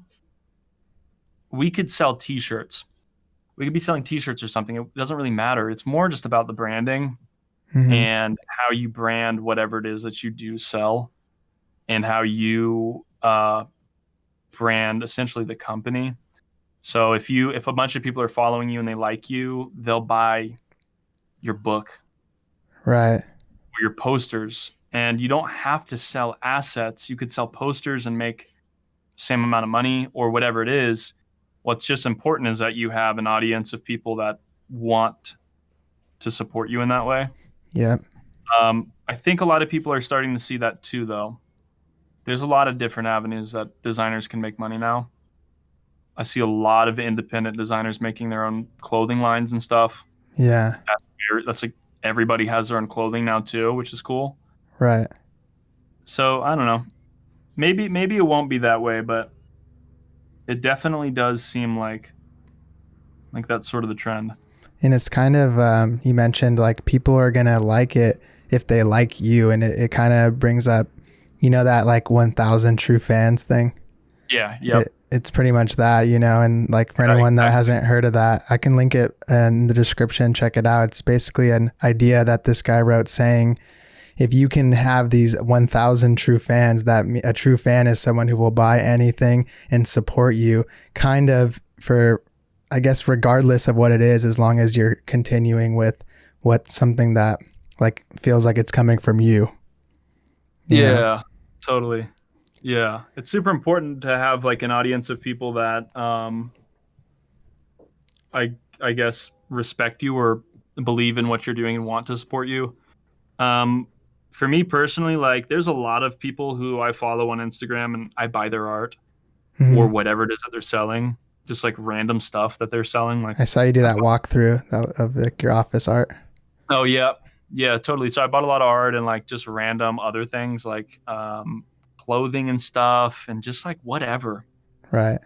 We could sell T-shirts. We could be selling T-shirts or something. It doesn't really matter. It's more just about the branding
Mm-hmm.
and how you brand whatever it is that you do sell, and how you brand essentially the company. So if a bunch of people are following you and they like you, they'll buy your book
Right.
or your posters. And you don't have to sell assets. You could sell posters and make the same amount of money or whatever it is. What's just important is that you have an audience of people that want to support you in that way.
Yep.
I think a lot of people are starting to see that too, though. There's a lot of different avenues that designers can make money now. I see a lot of independent designers making their own clothing lines and stuff.
Yeah.
That's like everybody has their own clothing now too, which is cool.
Right.
So I don't know. Maybe it won't be that way, but it definitely does seem like that's sort of the trend.
And it's kind of, you mentioned like people are going to like it if they like you. And it kind of brings up, that like 1,000 true fans thing.
Yeah. Yep.
It's pretty much that, and like for
Yeah,
anyone that
exactly.
hasn't heard of that, I can link it in the description. Check it out. It's basically an idea that this guy wrote saying, if you can have these 1,000 true fans, that a true fan is someone who will buy anything and support you, kind of, for, I guess, regardless of what it is, as long as you're continuing with something that like feels like it's coming from you.
Yeah. Totally. Yeah. It's super important to have like an audience of people that I guess respect you or believe in what you're doing and want to support you. Um, for me personally, like there's a lot of people who I follow on Instagram and I buy their art or
Mm-hmm.
whatever it is that they're selling, just like random stuff that they're selling. Like,
I saw you do that walkthrough of like your office art.
oh yeah, yeah, totally. So I bought a lot of art and like just random other things like clothing and stuff and
Right.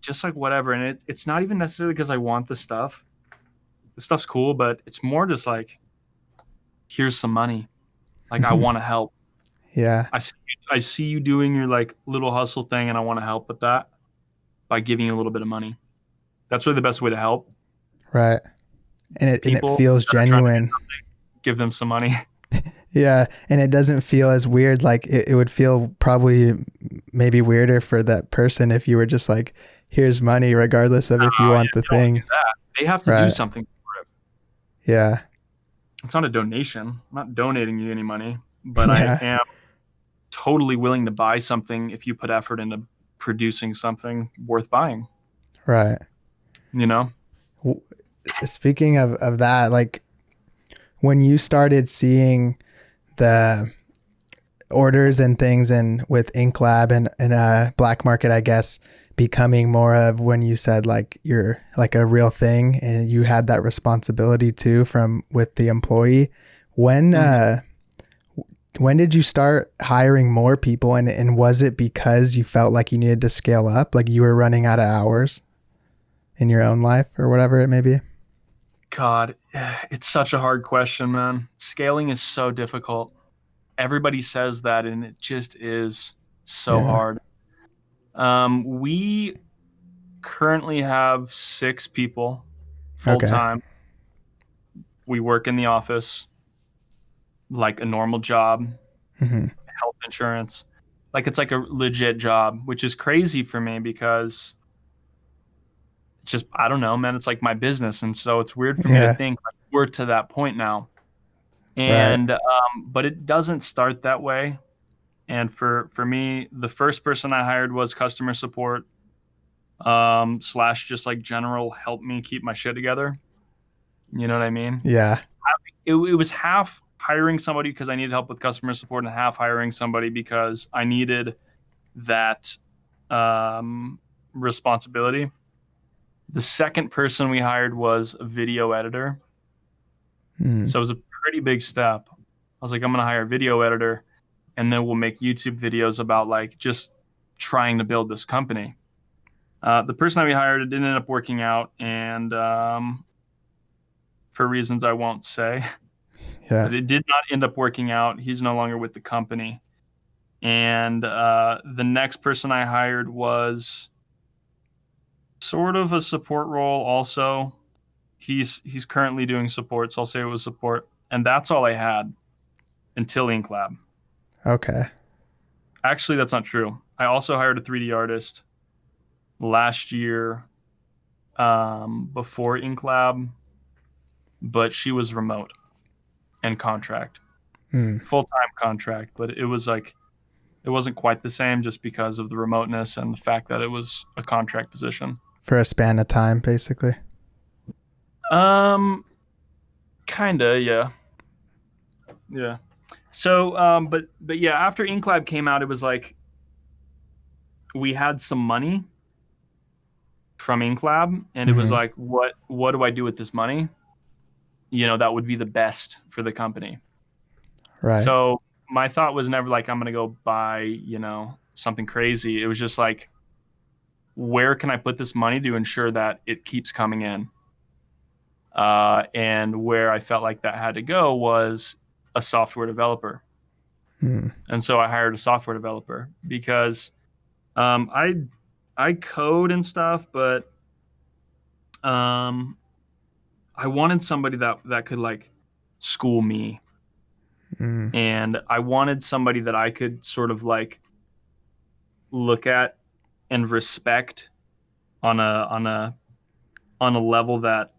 just like whatever. And it's not even necessarily because I want the stuff. The stuff's cool, but it's more just like here's some money. Like I want to help.
Yeah.
I see, I see you doing your like little hustle thing, and I want to help with that by giving you a little bit of money. That's really the best way to help
Right. And it
people
feels
that are trying to
genuine.
give them some money.
Yeah. And it doesn't feel as weird. Like it would feel probably maybe weirder for that person if you were just like, here's money, regardless of if you
Oh
want
yeah,
the
you don't want to
thing.
do that. They have to do
Right.
something for it.
Yeah.
It's not a donation. I'm not donating you any money, but I
Yeah.
am totally willing to buy something if you put effort into producing something worth buying,
Right.
you know?
W- Speaking of that, like when you started seeing the orders and things and with InkLab and Blkmarket, I guess, becoming more of when you said like you're like a real thing and you had that responsibility too from with the employee. When when did you start hiring more people and was it because you felt like you needed to scale up, like you were running out of hours in your own life or whatever it may be?
God, it's such a hard question, man. Scaling is so difficult. Everybody says that, and it just is so
Yeah.
hard. We currently have 6 people full
Okay.
time. We work in the office like a normal job,
Hmm.
health insurance. Like it's like a legit job, which is crazy for me because it's just, I don't know, man. It's like my business. And so it's weird for me to
Yeah.
think like we're to that point now.
Right.
And, but it doesn't start that way. And for me, the first person I hired was customer support, slash just like general help me keep my shit together. You know what I mean?
Yeah.
It was half hiring somebody because I needed help with customer support and half hiring somebody because I needed that responsibility. The second person we hired was a video editor.
Mm.
So it was a pretty big step. I was like, I'm going to hire a video editor and then we'll make YouTube videos about like just trying to build this company. The person that we hired, it didn't end up working out. And for reasons I won't say,
Yeah.
but it did not end up working out. He's no longer with the company. And the next person I hired was sort of a support role also. He's currently doing support, so I'll say it was support. And that's all I had until InkLab.
Okay.
Actually, that's not true. I also hired a 3D artist last year before InkLab, but she was remote and contract,
Mm.
full-time contract. But it was like, it wasn't quite the same just because of the remoteness and the fact that it was a contract position.
For a span of time, basically.
Um, Kinda, yeah. Yeah. So, but yeah, after InkLab came out, it was like we had some money from InkLab, and it was
Hmm.
like, what do I do with this money? You know, that would be the best for the company.
Right.
So my thought was never like I'm gonna go buy, you know, something crazy. It was just like, where can I put this money to ensure that it keeps coming in? And where I felt like that had to go was a software developer.
Mm.
And so I hired a software developer because I code and stuff, but um, I wanted somebody that could like school me,
Mm.
and I wanted somebody that I could sort of like look at and respect on a level that,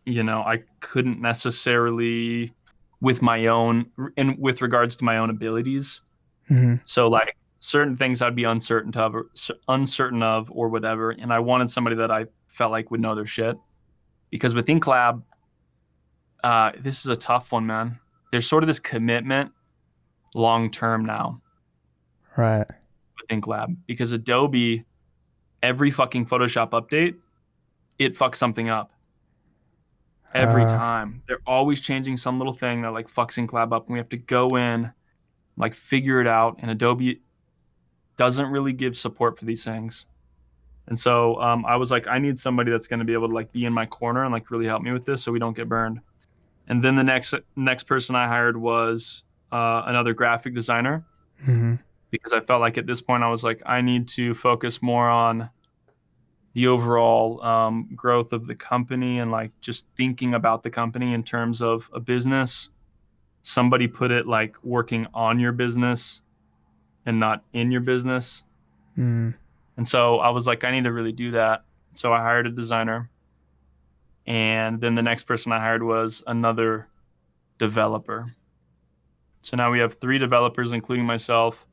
you know, I couldn't necessarily with my own and with regards to my own abilities.
Hmm.
So like certain things I'd be uncertain of or whatever, and I wanted somebody that I felt like would know their shit. Because with InkLab, this is a tough one, man. There's sort of this commitment long term now
Right.
with InkLab because Adobe, every fucking Photoshop update, it fucks something up every
Uh,
time. They're always changing some little thing that like fucks InkLab up, and we have to go in, like figure it out. And Adobe doesn't really give support for these things. And so I was like, I need somebody that's going to be able to like be in my corner and like really help me with this so we don't get burned. And then the next person I hired was another graphic designer
hmm.
because I felt like at this point I was like, I need to focus more on the overall growth of the company and like just thinking about the company in terms of a business. Somebody put it like working on your business and not in your business.
Mm.
And so I was like, I need to really do that. So I hired a designer. And then the next person I hired was another developer. So now we have 3 developers, including myself,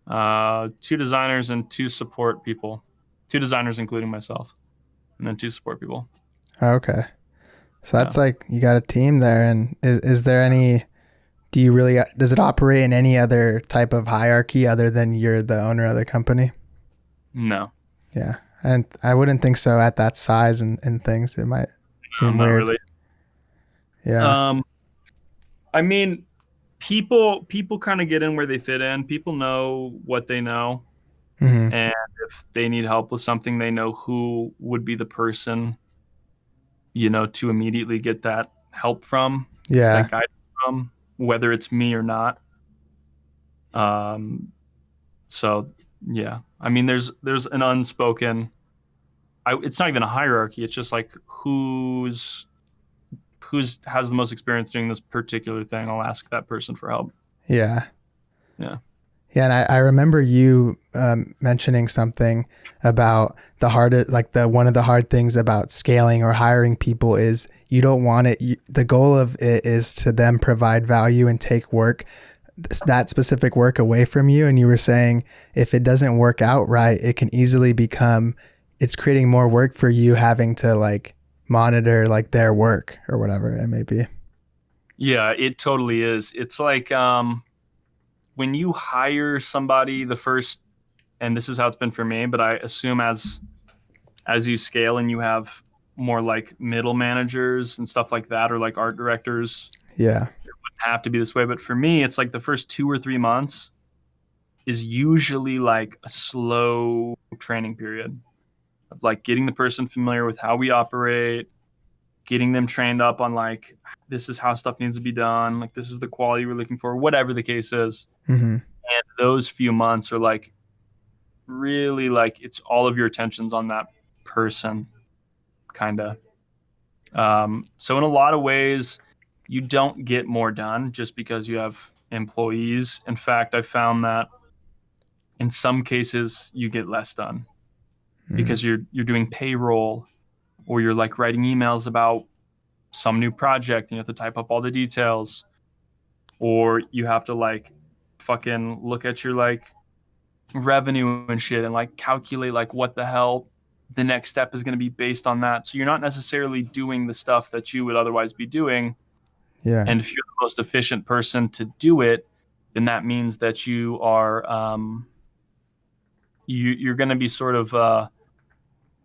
2 designers, and 2 support people. 2 designers, including myself, and then 2 support people.
Okay. So
Yeah.
that's like you got a team there. And is there any, does it operate in any other type of hierarchy other than you're the owner of the company?
No,
Yeah. And I wouldn't think so at that size and things. It might seem
not
weird.
really.
Yeah.
Um, I mean, people kind of get in where they fit in. People know what they know,
Hmm.
and if they need help with something, they know who would be the person, to immediately get that help from, that
Yeah.
guidance from, whether it's me or not. Um, so yeah, I mean, there's an unspoken. It's not even a hierarchy. It's just like who's has the most experience doing this particular thing. I'll ask that person for help.
Yeah.
Yeah.
Yeah, and I remember you mentioning something about the hardest, like one of the hard things about scaling or hiring people is you don't want it. The goal of it is to them provide value and take work, that specific work away from you. And you were saying if it doesn't work out right, it can easily become, it's creating more work for you having to like monitor like their work or whatever it may be.
Yeah, it totally is. It's like when you hire somebody the first, and this is how it's been for me, but I assume as you scale and you have more like middle managers and stuff like that, or like art directors,
Yeah.
it wouldn't have to be this way. But for me, it's like the first 2 or 3 months is usually like a slow training period of like getting the person familiar with how we operate, getting them trained up on like this is how stuff needs to be done, like this is the quality we're looking for, whatever the case is.
Hmm.
And those few months are like really like it's all of your attention's on that person, kind of. So in a lot of ways, you don't get more done just because you have employees. In fact, I found that in some cases you get less done
Mm.
because you're doing payroll, or you're like writing emails about some new project and you have to type up all the details, or you have to like fucking look at your like revenue and shit and like calculate like what the hell the next step is going to be based on that. So you're not necessarily doing the stuff that you would otherwise be doing.
Yeah.
And if you're the most efficient person to do it, then that means that you are you're going to be sort of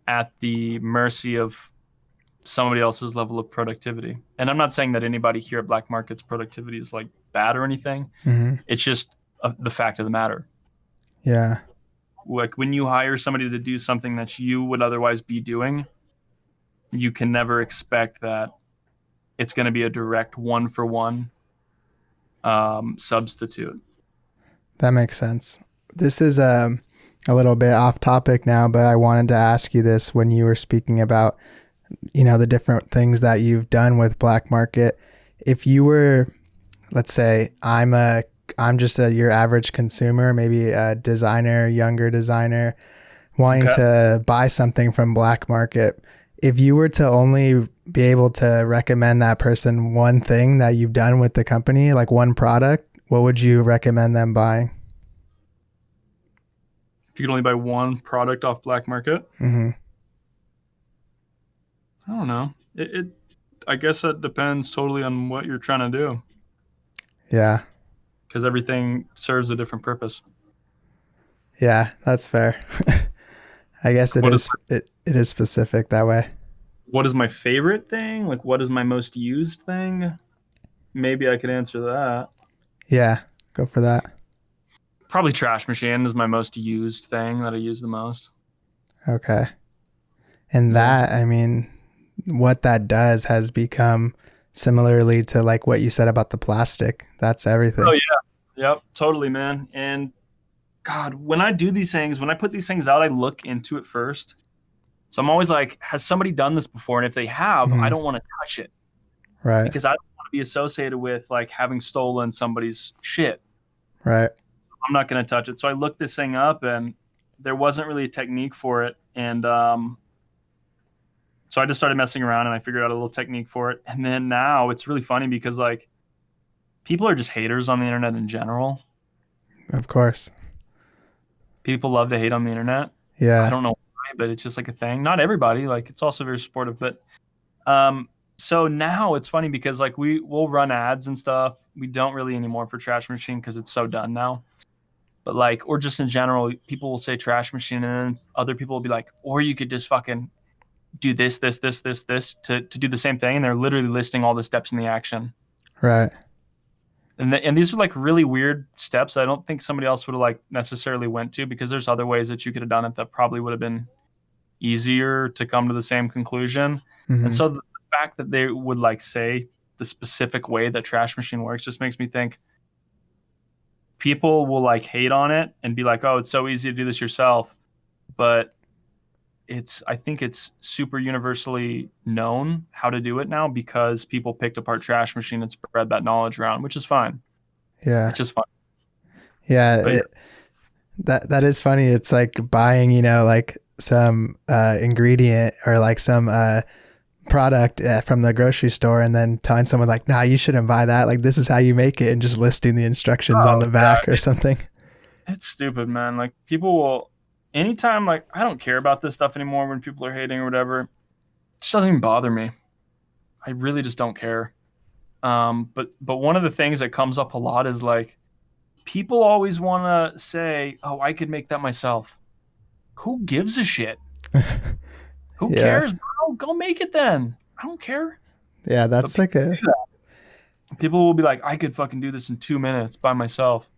at the mercy of somebody else's level of productivity. And I'm not saying that anybody here at Blkmarket's productivity is like bad or anything.
Hmm.
It's just the fact of the matter.
Yeah.
Like when you hire somebody to do something that you would otherwise be doing, you can never expect that it's going to be a direct one-for-one substitute.
That makes sense. This is a little bit off topic now, but I wanted to ask you this when you were speaking about, the different things that you've done with Blkmarket. If you were, let's say, I'm just your average consumer, maybe a designer, younger designer, wanting
Okay.
to buy something from Blkmarket. If you were to only be able to recommend that person one thing that you've done with the company, like one product, what would you recommend them buying?
If you could only buy one product off Blkmarket,
Hmm.
I don't know. I guess that depends totally on what you're trying to do,
Yeah.
because everything serves a different purpose.
Yeah, that's fair. I guess
What is
it is specific that way.
what is my favorite thing? Like what is my most used thing? Maybe I could answer that.
Yeah, go for that.
Probably trash machine is my most used thing that I use the most.
Okay. And
Yeah.
that, I mean, what that does has become similarly to like what you said about the plastic. That's
Oh
everything.
yeah. Yep. Totally, man. And God, when I do these things, when I put these things out, I look into it first. So I'm always like, has somebody done this before? And if they have, I
Hmm.
don't want to touch it
Right.
because I don't want to be associated with like having stolen somebody's shit.
Right.
I'm not going to touch it. So I looked this thing up and there wasn't really a technique for it. And so I just started messing around and I figured out a little technique for it. And then now it's really funny because like people are just haters on the internet in general.
Of course.
People love to hate on the internet. I
Yeah.
don't know why, but it's just like a thing. Not everybody, like it's also very supportive, but um so now it's funny because like we'll run ads and stuff. We don't really anymore for Trash Machine because it's so done now. But like, or just in general, people will say Trash Machine, and then other people will be like, or you could just fucking do this to do the same thing, and they're literally listing all the steps in the action.
Right.
And these are like really weird steps I don't think somebody else would have like necessarily went to, because there's other ways that you could have done it that probably would have been easier to come to the same conclusion. And
Hmm.
so the fact that they would like say the specific way that Trash Machine works just makes me think people will like hate on it and be like, oh, it's so easy to do this yourself. But I think it's super universally known how to do it now because people picked apart Trash Machine and spread that knowledge around, which is fine.
Yeah.
It's just fine.
Yeah.
But
That is funny. It's like buying, like some ingredient or like some product from the grocery store and then telling someone like, nah, you shouldn't buy that. Like, this is how you make it, and just listing the instructions on
oh
the
yeah,
back or something.
it's stupid, man. Like people will anytime like I don't care about this stuff anymore when people are hating or whatever. It just doesn't even bother me. I really just don't care. But one of the things that comes up a lot is like people always want to say, "Oh, I could make that myself." Who gives a shit? Who
Yeah.
cares, bro? Go make it then. I don't care.
Yeah.
But
That's
people
like a,
do that. People will be like, "I could fucking do this in 2 minutes by myself."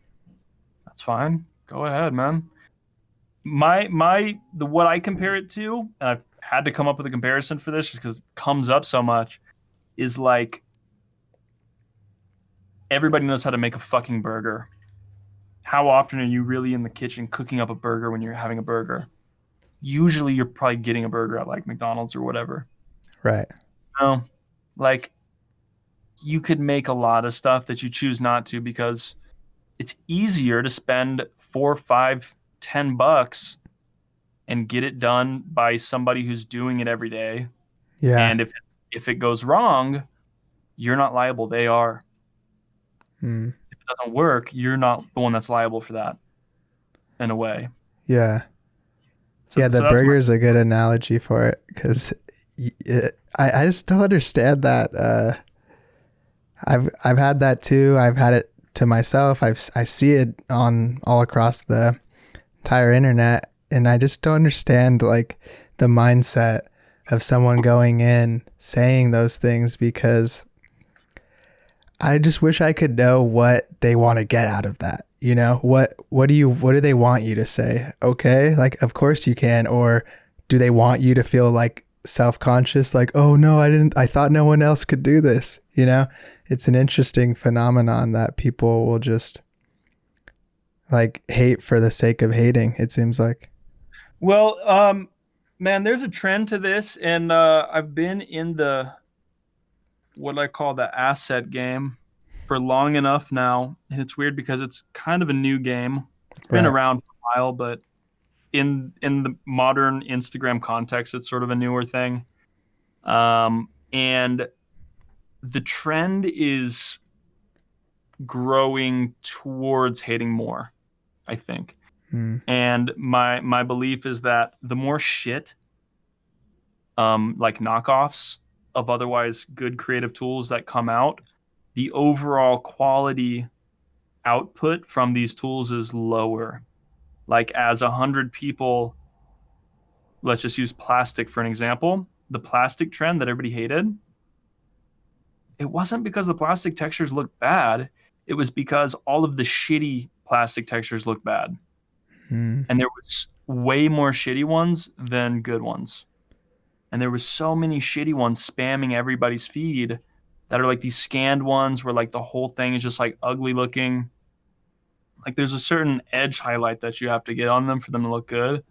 That's fine. Go ahead, man. The what I compare it to, and I've had to come up with a comparison for this just because it comes up so much, is like everybody knows how to make a fucking burger. How often are you really in the kitchen cooking up a burger when you're having a burger? Usually you're probably getting a burger at like McDonald's or whatever.
right.
No, like you could make a lot of stuff that you choose not to because it's easier to spend 4, 5, 10 bucks and get it done by somebody who's doing it every day.
Yeah.
And if it goes wrong, you're not liable. They are.
Mm.
If it doesn't work, you're not the one that's liable for that in a way.
Yeah.
So
Yeah. The
so that's my
burger is a good analogy for it because I just don't understand that. I've had that too. I've had it to myself. I see it on all across the entire internet, and I just don't understand like the mindset of someone going in saying those things, because I just wish I could know what they want to get out of that. What do they want you to say? Okay, like of course you can, or do they want you to feel like self-conscious, like, oh no, I thought no one else could do this. It's an interesting phenomenon that people will just like hate for the sake of hating, it seems like.
well, man. There's a trend to this, and I've been in the what I call the asset game for long enough now, and it's weird because it's kind of a new game. It's been
Right.
around for a while, but in the modern Instagram context, it's sort of a newer thing. And the trend is growing towards hating more, I think.
Mm.
And my belief is that the more shit, like knockoffs of otherwise good creative tools that come out, the overall quality output from these tools is lower. Like as 100 people, let's just use plastic for an example. The plastic trend that everybody hated, it wasn't because the plastic textures looked bad. It was because all of the shitty plastic textures looked bad.
Mm.
And there was way more shitty ones than good ones. And there was so many shitty ones spamming everybody's feed that are like these scanned ones where like the whole thing is just like ugly looking. Like there's a certain edge highlight that you have to get on them for them to look good,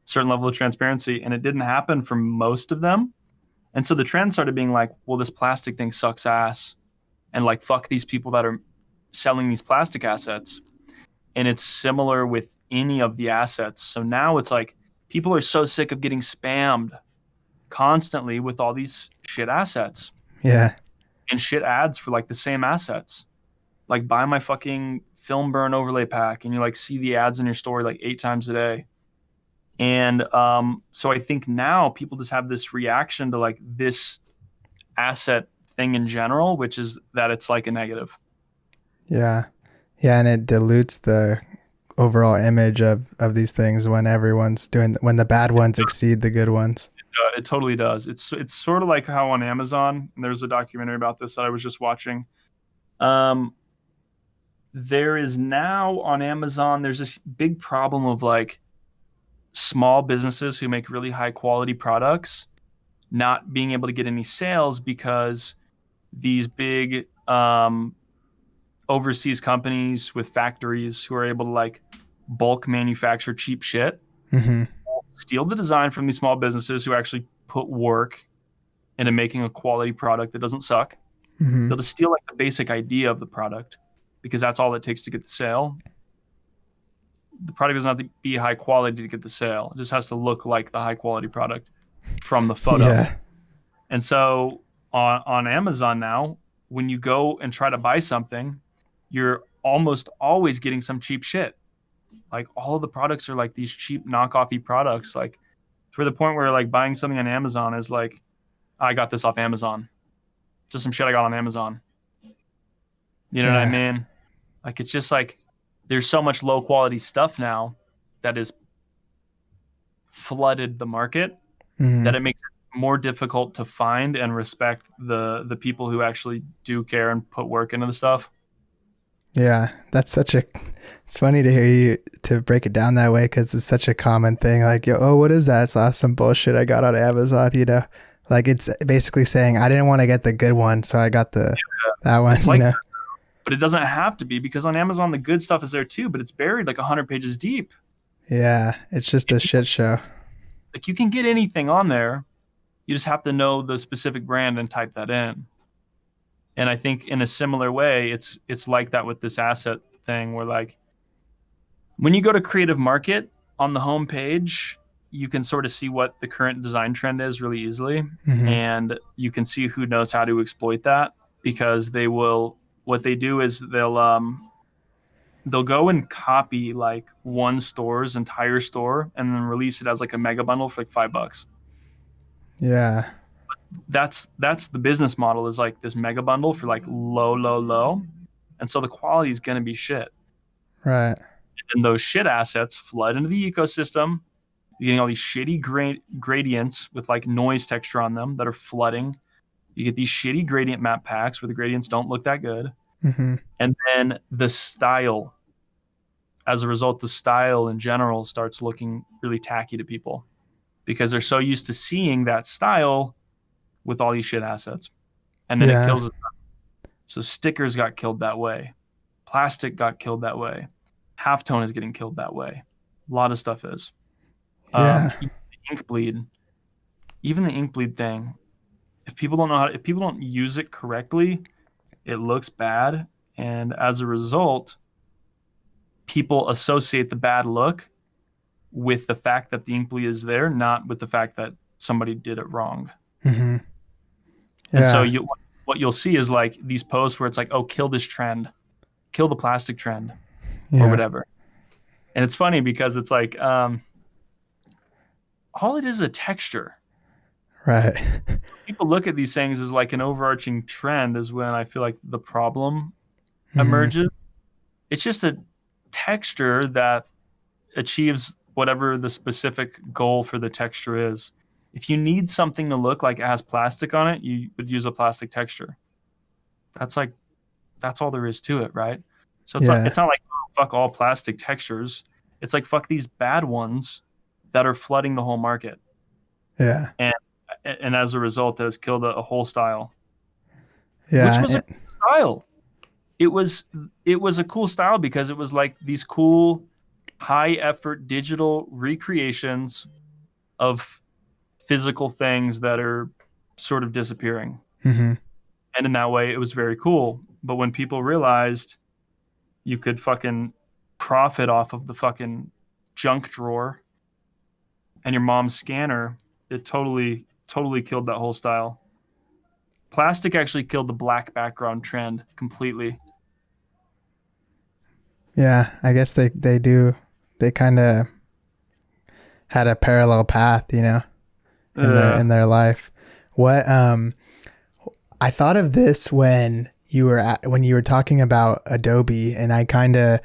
certain level of transparency, and it didn't happen for most of them. And so the trend started being like, well, this plastic thing sucks ass, and like fuck these people that are selling these plastic assets. And it's similar with any of the assets. So now it's like people are so sick of getting spammed constantly with all these shit assets
Yeah.
and shit ads for like the same assets. Like buy my fucking film burn overlay pack, and you like see the ads in your story like 8 times a day. And so I think now people just have this reaction to like this asset thing in general, which is that it's like a negative.
Yeah. Yeah, and it dilutes the overall image of these things when everyone's doing when the bad ones exceed the good ones.
It totally does. It's sort of like how on Amazon, and there's a documentary about this that I was just watching. Um, there is now on Amazon, there's this big problem of like small businesses who make really high quality products not being able to get any sales because these big overseas companies with factories who are able to like bulk manufacture cheap shit
Mm-hmm.
steal the design from these small businesses who actually put work into making a quality product that doesn't suck.
Mm-hmm.
They'll just steal like the basic idea of the product because that's all it takes to get the sale. The product doesn't have to be high quality to get the sale. It just has to look like the high quality product from the photo.
Yeah.
And so on Amazon now, when you go and try to buy something, you're almost always getting some cheap shit. Like all of the products are like these cheap knockoffy products. Like to the point where like buying something on Amazon is like, I got this off Amazon. Just some shit I got on Amazon. You know what I
Yeah.
mean? Like it's just like there's so much low quality stuff now that is flooded the market
Mm-hmm.
that it makes it more difficult to find and respect the people who actually do care and put work into the stuff.
Yeah, that's such a. It's funny to hear you to break it down that way because it's such a common thing. Like, yo, oh, what is that? It's some bullshit I got on Amazon. You know, like it's basically saying I didn't want to get the good one, so I got that one.
It's
You
like,
know.
but it doesn't have to be because on Amazon the good stuff is there too, but it's buried like 100 pages deep.
Yeah, it's just a shit show.
Like you can get anything on there. You just have to know the specific brand and type that in. And I think in a similar way, it's like that with this asset thing where like when you go to Creative Market on the home page, you can sort of see what the current design trend is really easily.
Mm-hmm.
And you can see who knows how to exploit that because they will what they do is they'll go and copy like one store's entire store and then release it as like a mega bundle for like $5.
Yeah.
That's the business model is like this mega bundle for like low, and so the quality is going to be shit,
Right.
and those shit assets flood into the ecosystem. You're getting all these shitty gradients with like noise texture on them that are flooding. You get these shitty gradient map packs where the gradients don't look that good,
Mm-hmm.
and then the style, as a result, the style in general starts looking really tacky to people because they're so used to seeing that style with all these shit assets. And then it
Yeah.
kills it. So stickers got killed that way. Plastic got killed that way. Halftone is getting killed that way. A lot of stuff is.
Yeah.
Even the ink bleed. Even the ink bleed thing. If people don't know how, if people don't use it correctly, it looks bad. And as a result, people associate the bad look with the fact that the ink bleed is there, not with the fact that somebody did it wrong.
Mm-hmm.
And so
Yeah.
what you'll see is like these posts where it's like, oh, kill this trend, kill the plastic trend, or
Yeah.
whatever. And it's funny because it's like all it is a texture.
Right.
People look at these things as like an overarching trend is when I feel like the problem
Mm-hmm.
emerges. It's just a texture that achieves whatever the specific goal for the texture is. If you need something to look like it has plastic on it, you would use a plastic texture. That's like that's all there is to it, right? So
Yeah.
it's not like oh, fuck all plastic textures. It's like fuck these bad ones that are flooding the whole market,
Yeah.
and and as a result, that has killed a whole style, which
Yeah.
was a style. It was it was a cool style because it was like these cool, high effort digital recreations of physical things that are sort of disappearing,
Mm-hmm.
and in that way, it was very cool. But when people realized you could fucking profit off of the fucking junk drawer and your mom's scanner, it totally killed that whole style. Plastic actually killed the black background trend completely.
Yeah, I guess they do. They kind of had a parallel path, in their life. What I thought of this when when you were talking about Adobe, and I kind of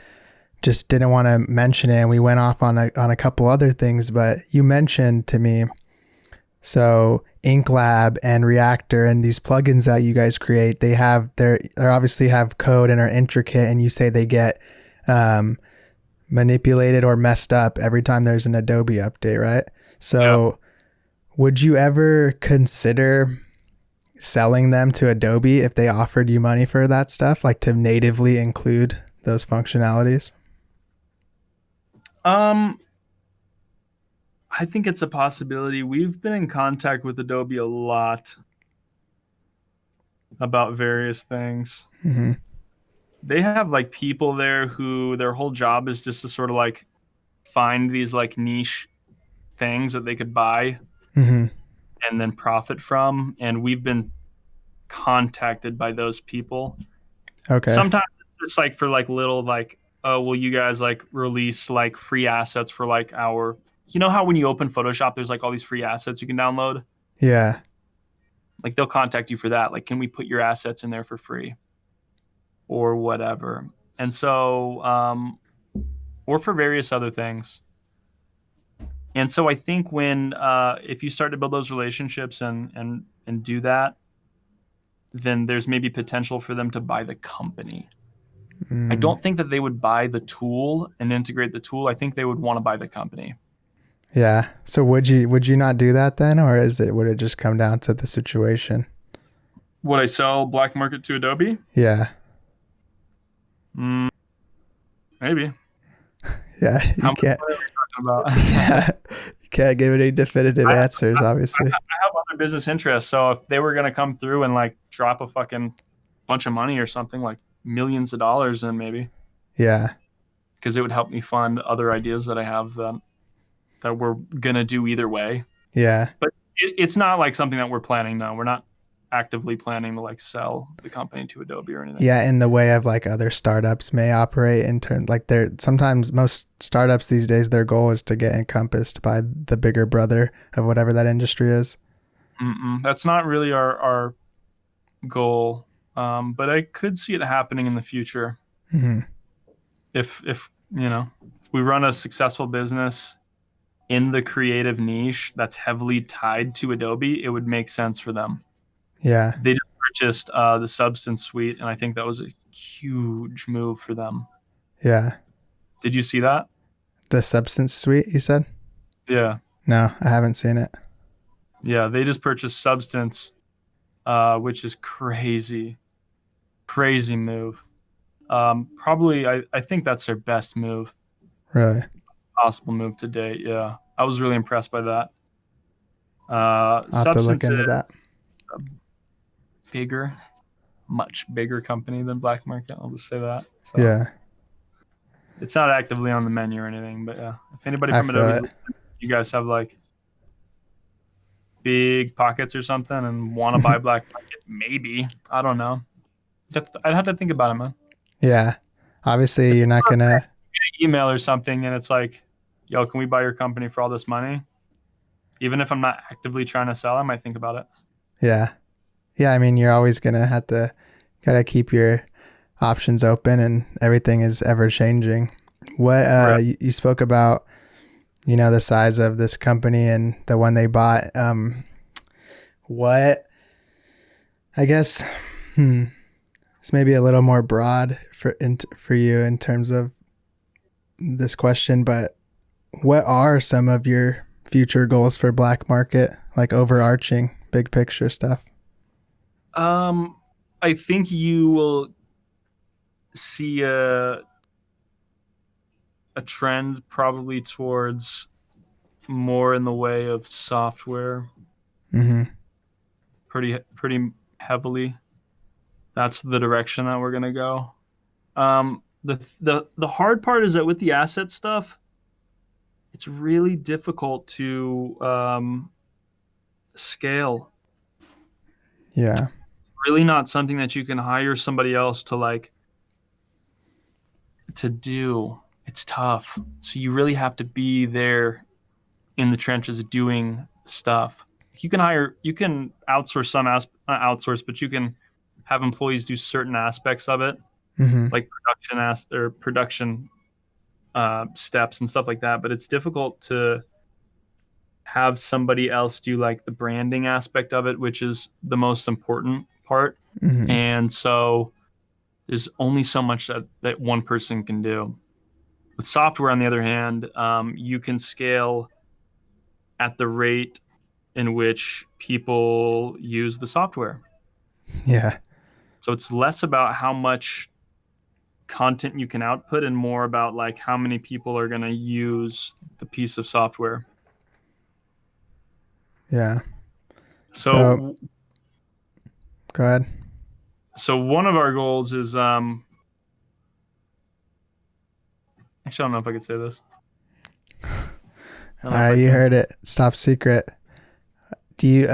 just didn't want to mention it, and we went off on a couple other things, but you mentioned to me, so InkLab and Reactor and these plugins that you guys create, they obviously have code and are intricate, and you say they get manipulated or messed up every time there's an Adobe update, right? So would you ever consider selling them to Adobe if they offered you money for that stuff, like to natively include those functionalities?
Um, I think it's a possibility. We've been in contact with Adobe a lot about various things.
Mm-hmm.
They have like people there who their whole job is just to sort of like find these like niche things that they could buy
Mm-hmm.
and then profit from. And we've been contacted by those people.
Okay.
Sometimes it's like for like little like, oh, will you guys like release like free assets for like our, you know how when you open Photoshop, there's like all these free assets you can download?
Yeah.
Like they'll contact you for that. Like, can we put your assets in there for free or whatever? And so, or for various other things. And so I think when if you start to build those relationships and do that, then there's maybe potential for them to buy the company. I
Mm.
don't think that they would buy the tool and integrate the tool. I think they would want to buy the company.
Yeah. So would you not do that then, or would it just come down to the situation?
Would I sell Blkmarket to Adobe?
Yeah.
Mm, maybe.
Yeah.
How
You
much
can't.
money are we talking about?
Yeah. You can't give any definitive answers, obviously.
I have other business interests, so if they were gonna come through and like drop a fucking bunch of money or something, like millions of dollars, then maybe,
Yeah.
because it would help me fund other ideas that I have that we're gonna do either way.
Yeah.
But it's not like something that we're planning. No, we're not actively planning to like sell the company to Adobe or anything.
Yeah, in the way of like other startups may operate in turn, like they're sometimes most startups these days, their goal is to get encompassed by the bigger brother of whatever that industry is.
That's not really our goal, but I could see it happening in the future
Mm-hmm.
if we run a successful business in the creative niche that's heavily tied to Adobe, it would make sense for them.
Yeah.
They just purchased the Substance Suite, and I think that was a huge move for them.
Yeah.
Did you see that?
The Substance Suite, you said?
Yeah,
No, I haven't seen it.
yeah. They just purchased Substance, which is crazy, crazy move. Probably, I think that's their best move,
Really?
possible move to date. Yeah, I was really impressed by that.
I'll have to look
Substance
into that.
is a bigger, much bigger company than Blkmarket. I'll just say that. So
Yeah.
it's not actively on the menu or anything, but yeah, if anybody
I
from
feel
Adobe's
it.
listening, you guys have like big pockets or something and want to buy Blkmarket, maybe. I don't know. I'd have to think about it, man.
Yeah. Obviously,
If
you're
you
not going to.
get an email or something and it's like, yo, can we buy your company for all this money? Even if I'm not actively trying to sell, I might think about it.
Yeah. Yeah. I mean, you're always going to have to, got to keep your options open, and everything is ever changing. What,
Right.
you spoke about, the size of this company and the one they bought. What, I guess, it's maybe a little more broad for you in terms of this question, but what are some of your future goals for Blkmarket, like overarching big picture stuff?
I think you will see a trend probably towards more in the way of software,
Mm-hmm.
pretty heavily. That's the direction that we're gonna go. The hard part is that with the asset stuff, it's really difficult to scale.
Yeah.
Really not something that you can hire somebody else to like to do. It's tough. So you really have to be there in the trenches doing stuff. You can outsource not outsource, but you can have employees do certain aspects of it,
Mm-hmm.
like production steps and stuff like that. But it's difficult to have somebody else do like the branding aspect of it, which is the most important part.
Mm-hmm.
And so there's only so much that one person can do. With software, on the other hand, you can scale at the rate in which people use the software.
Yeah.
So it's less about how much content you can output and more about like how many people are going to use the piece of software.
Yeah. So
So
go ahead.
so one of our goals is actually I don't know if I could say this.
All right, you heard it. It's top secret. Do you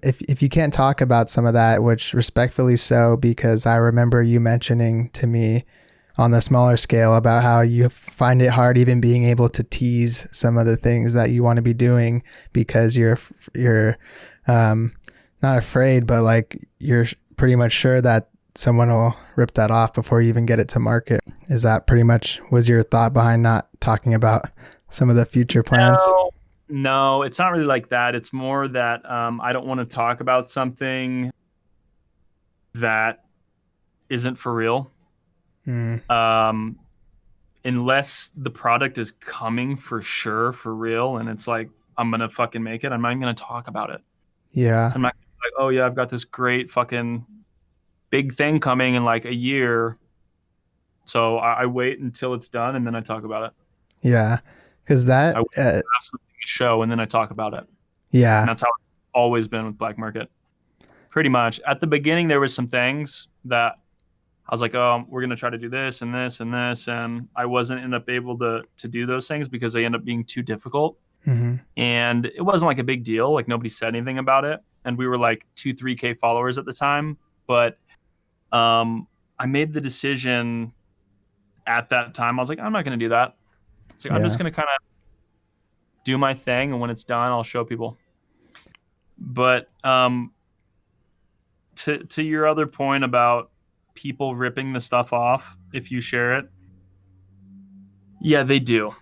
if you can't talk about some of that, which respectfully so, because I remember you mentioning to me on the smaller scale about how you find it hard even being able to tease some of the things that you want to be doing because you're not afraid, but like you're pretty much sure that someone will rip that off before you even get it to market. Is that pretty much was your thought behind not talking about some of the future plans?
No, it's not really like that. It's more that I don't want to talk about something that isn't for real. Unless the product is coming for sure, for real, and it's like, I'm going to fucking make it, I'm not even going to talk about it.
Yeah.
So I'm not like, oh yeah, I've got this great fucking big thing coming in like a year. So I wait until it's done and then I talk about it.
Yeah. Because that,
I have something to show and then I talk about it.
yeah.
And that's how it's always been with Blkmarket. Pretty much. At the beginning, there was some things that I was like, oh, we're going to try to do this and this and this. And I wasn't end up able to do those things because they end up being too difficult.
Mm-hmm.
And it wasn't like a big deal. Like nobody said anything about it. And we were like 2-3K followers at the time. But I made the decision at that time. I was like, I'm not going to do that. So I'm just going to kind of do my thing. And when it's done, I'll show people. But to your other point about people ripping the stuff off if you share it, yeah, they do.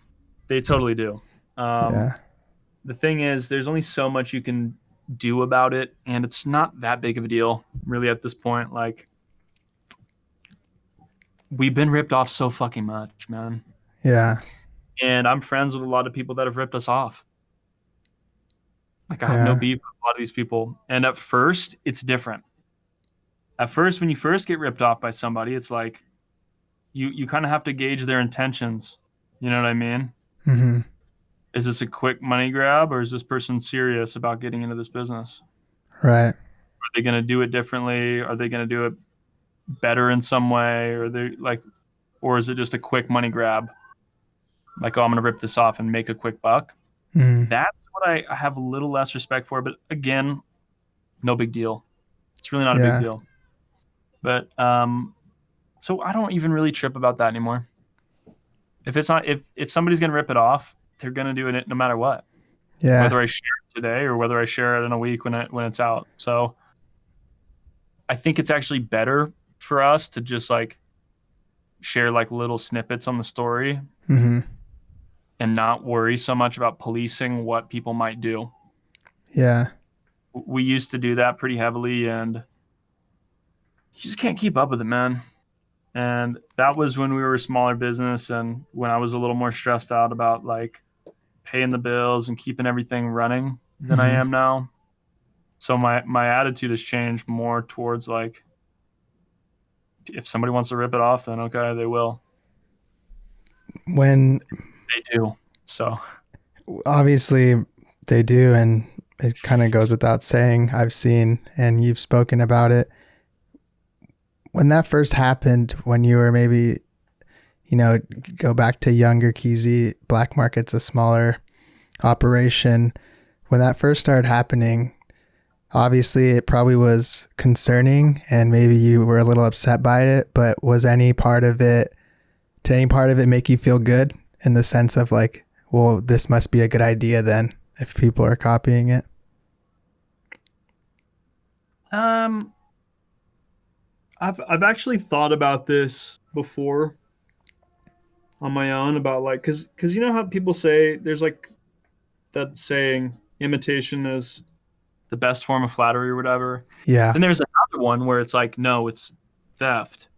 They totally do. The thing is, there's only so much you can do about it, and it's not that big of a deal, really, at this point. Like, we've been ripped off so fucking much, man.
Yeah.
And I'm friends with a lot of people that have ripped us off. Like, I have no beef with a lot of these people. And at first, it's different. At first, when you first get ripped off by somebody, it's like you kind of have to gauge their intentions. You know what I mean?
Mm-hmm.
Is this a quick money grab, or is this person serious about getting into this business?
Right.
Are they going to do it differently? Are they going to do it better in some way? Or is it just a quick money grab? Like, oh, I'm going to rip this off and make a quick buck.
Mm-hmm.
That's what I have a little less respect for. But again, no big deal. It's really not a big deal. But so I don't even really trip about that anymore. If somebody's going to rip it off, they're going to do it no matter what.
Yeah.
Whether I share it today or whether I share it in a week when it's out. So I think it's actually better for us to just like share like little snippets on the story and not worry so much about policing what people might do.
Yeah.
We used to do that pretty heavily, and you just can't keep up with it, man. And that was when we were a smaller business and when I was a little more stressed out about like paying the bills and keeping everything running than I am now. So my attitude has changed more towards like, if somebody wants to rip it off, then okay, they will.
When
they do. So
obviously they do. And it kind of goes without saying, I've seen, and you've spoken about it. When that first happened, when you were maybe, go back to younger Kesey, Blkmarket's a smaller operation. When that first started happening, obviously it probably was concerning and maybe you were a little upset by it, but was any part of it Did any part of it make you feel good in the sense of like, well, this must be a good idea then if people are copying it?
Um, I've actually thought about this before on my own about like, cause you know how people say there's like that saying, imitation is the best form of flattery or whatever.
Yeah.
Then there's another one where it's like, no, it's theft.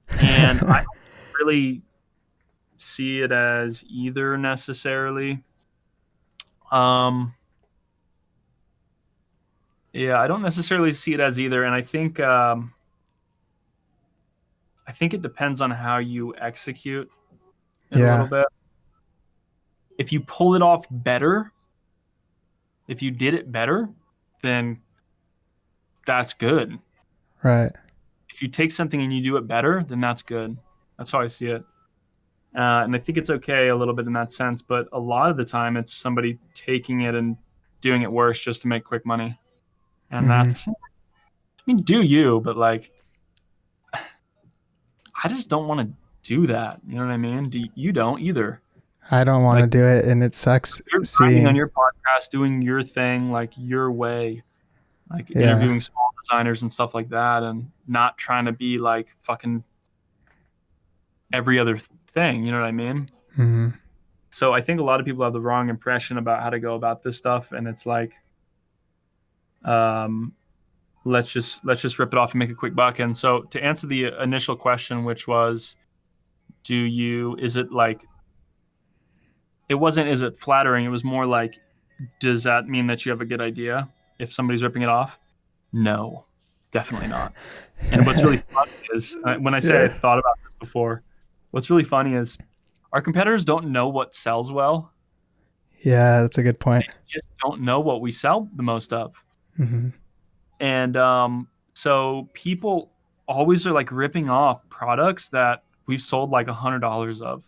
And I don't really see it as either necessarily. Um, yeah, I don't necessarily see it as either, and I think it depends on how you execute it a little
Yeah.
bit. If you pull it off better, if you did it better, then that's good.
Right.
If you take something and you do it better, then that's good. That's how I see it. And I think it's okay a little bit in that sense, but a lot of the time it's somebody taking it and doing it worse just to make quick money. And
Hmm.
that's, I mean, do you, but like, I just don't want to do that. You know what I mean? You don't either.
I don't want to
Like,
do it, and it sucks
you're grinding on
seeing.
your podcast, doing your thing, like your way, like
Yeah.
interviewing small designers and stuff like that, and not trying to be like fucking every other thing. You know what I mean?
Hmm.
So I think a lot of people have the wrong impression about how to go about this stuff, and it's like, um, let's just rip it off and make a quick buck. And so to answer the initial question, which was, is it like, it wasn't, is it flattering? It was more like, does that mean that you have a good idea if somebody's ripping it off? No, definitely not. And what's really funny is when I say I
Yeah.
thought about this before, what's really funny is our competitors don't know what sells well.
Yeah, that's a good point.
They just don't know what we sell the most of.
Hmm.
And so people always are like ripping off products that we've sold like $100 of.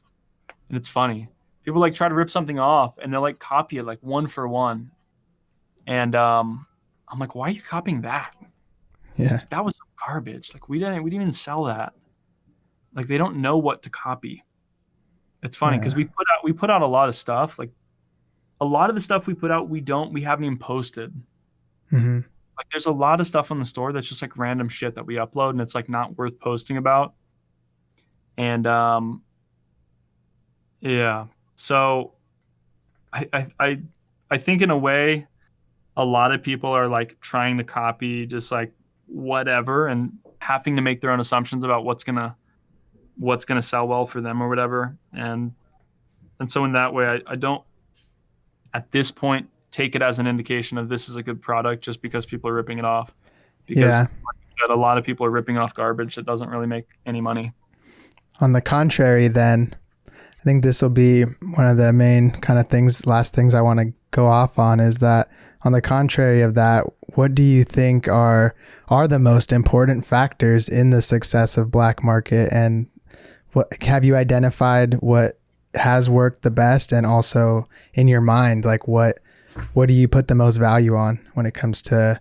And it's funny. People like try to rip something off and they'll like copy it like one for one. And I'm like, why are you copying that?
Yeah.
That was garbage. Like we didn't even sell that. Like they don't know what to copy. It's funny because
Yeah.
we put out a lot of stuff. Like a lot of the stuff we put out, we haven't even posted.
Hmm.
Like there's a lot of stuff on the store that's just like random shit that we upload and it's like not worth posting about. And yeah. So I I I, I think in a way a lot of people are like trying to copy just like whatever and having to make their own assumptions about what's gonna sell well for them or whatever. And so in that way I don't at this point take it as an indication of this is a good product just because people are ripping it off. Because
Yeah.
like I said, a lot of people are ripping off garbage that doesn't really make any money.
On the contrary, then, I think this will be one of the main kind of things, last things I want to go off on is that on the contrary of that, what do you think are the most important factors in the success of Blkmarket, and what have you identified what has worked the best, and also in your mind, like what do you put the most value on when it comes to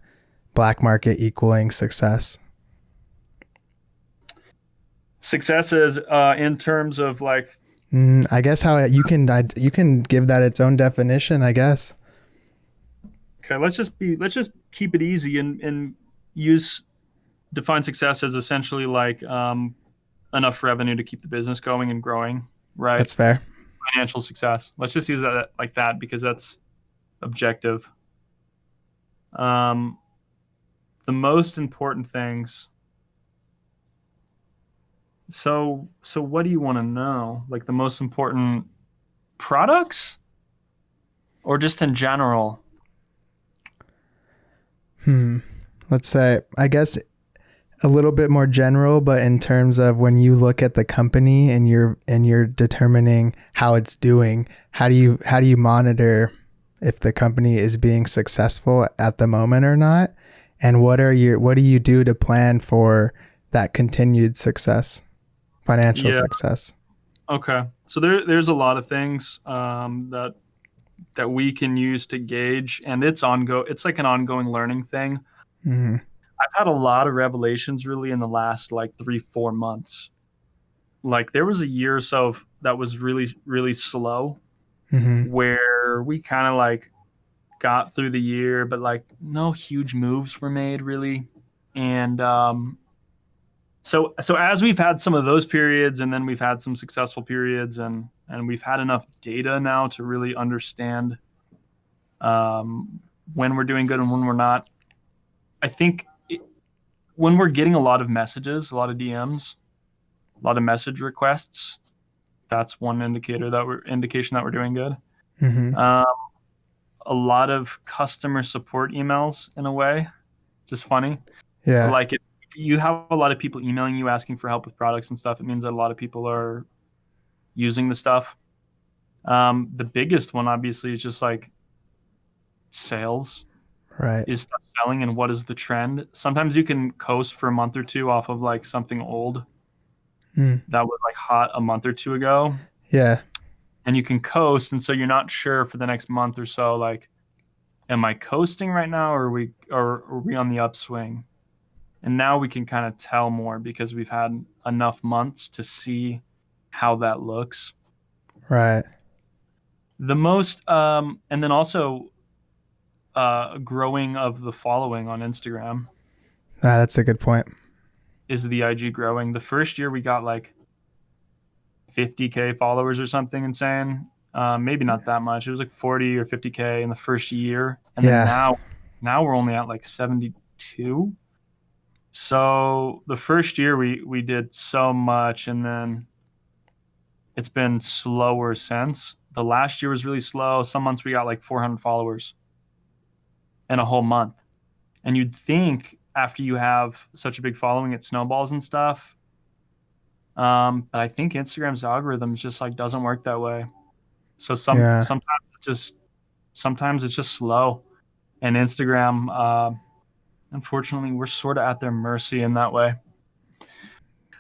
Blkmarket equaling success?
Success is in terms of like
I guess how you can give that its own definition, I guess.
okay, let's just keep it easy and use define success as essentially like enough revenue to keep the business going and growing, right?
That's fair.
Financial success. Let's just use that like that because that's objective. Um, the most important things. So what do you want to know? Like the most important products or just in general?
Let's say, I guess a little bit more general, but in terms of when you look at the company and you're determining how it's doing, how do you monitor if the company is being successful at the moment or not? And what do you do to plan for that continued success, financial
Yeah.
success?
Okay. So there's a lot of things that we can use to gauge, and it's like an ongoing learning thing.
Hmm.
I've had a lot of revelations really in the last like 3-4 months like there was a year or so that was really, really slow
Mm-hmm.
where we kind of like got through the year, but like no huge moves were made really. And so as we've had some of those periods, and then we've had some successful periods, and we've had enough data now to really understand when we're doing good and when we're not. I think when we're getting a lot of messages, a lot of DMs, a lot of message requests, that's one indication that we're doing good.
Mm-hmm.
Um, a lot of customer support emails in a way, just funny.
Yeah.
Like if you have a lot of people emailing you asking for help with products and stuff, it means that a lot of people are using the stuff. The biggest one obviously is just like sales.
Right.
Is stuff selling and what is the trend? Sometimes you can coast for a month or two off of like something old
Mm.
that was like hot a month or two ago,
Yeah.
and you can coast, and so you're not sure for the next month or so, like, am I coasting right now, or are we on the upswing? And now we can kind of tell more because we've had enough months to see how that looks.
Right.
The most, and then also growing of the following on Instagram.
That's a good point.
Is the IG growing? The first year we got like 50K followers or something insane. Maybe not that much. It was like 40 or 50K in the first year, and then
Yeah.
now we're only at like 72. So the first year we did so much, and then it's been slower since. The last year was really slow. Some months we got like 400 followers in a whole month, and you'd think after you have such a big following, it snowballs and stuff. But I think Instagram's algorithms just like doesn't work that way. So
Yeah.
sometimes it's just slow, and Instagram, unfortunately, we're sort of at their mercy in that way.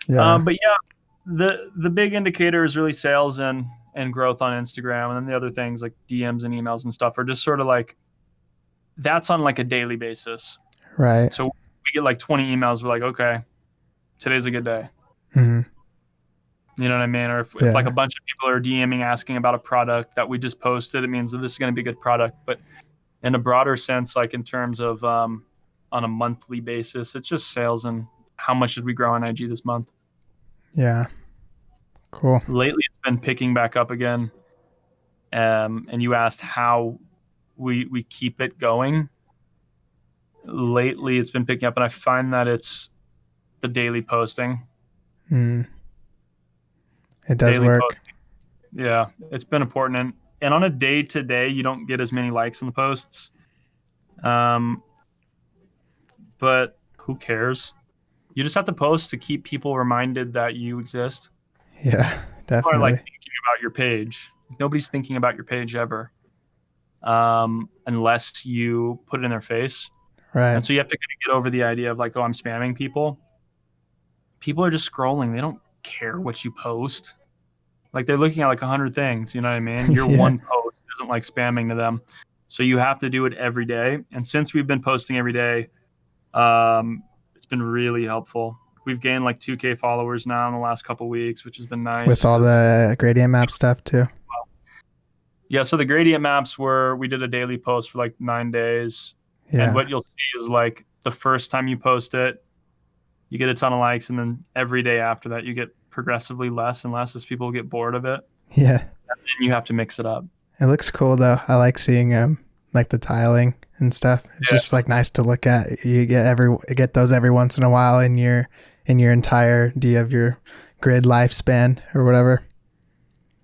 Yeah.
But yeah, the big indicator is really sales and growth on Instagram, and then the other things like DMs and emails and stuff are just sort of like that's on like a daily basis.
Right.
So we get like 20 emails. We're like, okay, today's a good day.
Mm-hmm.
You know what I mean? Or if like
Yeah.
a bunch of people are DMing asking about a product that we just posted, it means that this is going to be a good product. But in a broader sense, like in terms of on a monthly basis, it's just sales and how much did we grow on IG this month.
Yeah. Cool.
Lately, it's been picking back up again. And you asked how we keep it going. Lately, it's been picking up, and I find that it's the daily posting.
Mm. It does
Daily
work.
posting. Yeah, it's been important. And on a day to day, you don't get as many likes in the posts. But who cares? You just have to post to keep people reminded that you exist.
Yeah.
People are like
Definitely.
thinking about your page. Nobody's thinking about your page ever, unless you put it in their face.
Right.
And so you have to kind of get over the idea of like, oh, I'm spamming people. People are just scrolling. They don't care what you post. Like they're looking at like 100 things. You know what I mean? Your
Yeah.
one post isn't like spamming to them. So you have to do it every day. And since we've been posting every day, it's been really helpful. We've gained like 2K followers now in the last couple of weeks, which has been nice.
With all the gradient map stuff too.
Yeah, so the gradient maps we did a daily post for like 9 days.
Yeah.
And what you'll see is like the first time you post it, you get a ton of likes, and then every day after that, you get progressively less and less as people get bored of it.
Yeah.
And then you have to mix it up.
It looks cool though. I like seeing like the tiling and stuff. It's
Yeah.
just like nice to look at. You get those every once in a while in your entirety of your grid lifespan or whatever.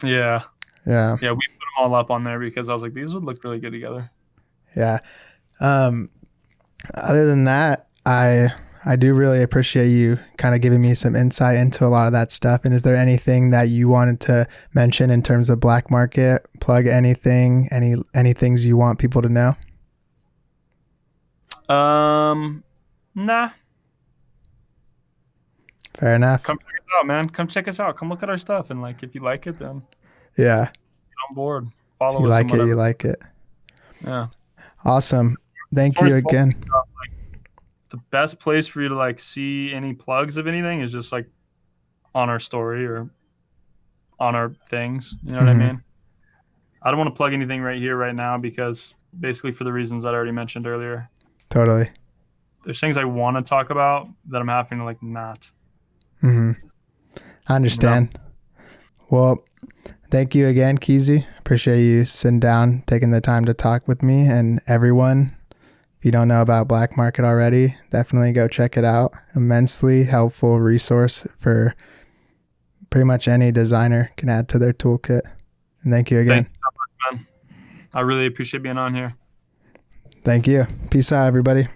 Yeah.
Yeah.
Yeah, we put them all up on there because I was like, these would look really good together.
Yeah. Other than that, I do really appreciate you kind of giving me some insight into a lot of that stuff. And is there anything that you wanted to mention in terms of Blkmarket? Plug anything, any things you want people to know?
Nah.
Fair enough.
Come check us out, man. Come check us out. Come look at our stuff, and like if you like it, then
Yeah.
get on board.
If
Follow
you
us.
like
and
it,
whatever.
you like it.
Yeah.
Awesome. Thank
As far
you
as
again.
stuff, like, the best place for you to like see any plugs of anything is just like on our story or on our things. You know what I
Hmm.
mean? I don't want to plug anything right here, right now, because basically for the reasons that I already mentioned earlier.
Totally.
There's things I want to talk about that I'm having to like not.
Hmm. I
You know?
understand. Well, thank you again, Kesey. Appreciate you sitting down, taking the time to talk with me. And everyone, if you don't know about Blkmarket already, definitely go check it out. Immensely helpful resource for pretty much any designer can add to their toolkit. And thank you
Thank
again.
you so much, man. I really appreciate being on here.
Thank you. Peace out, everybody.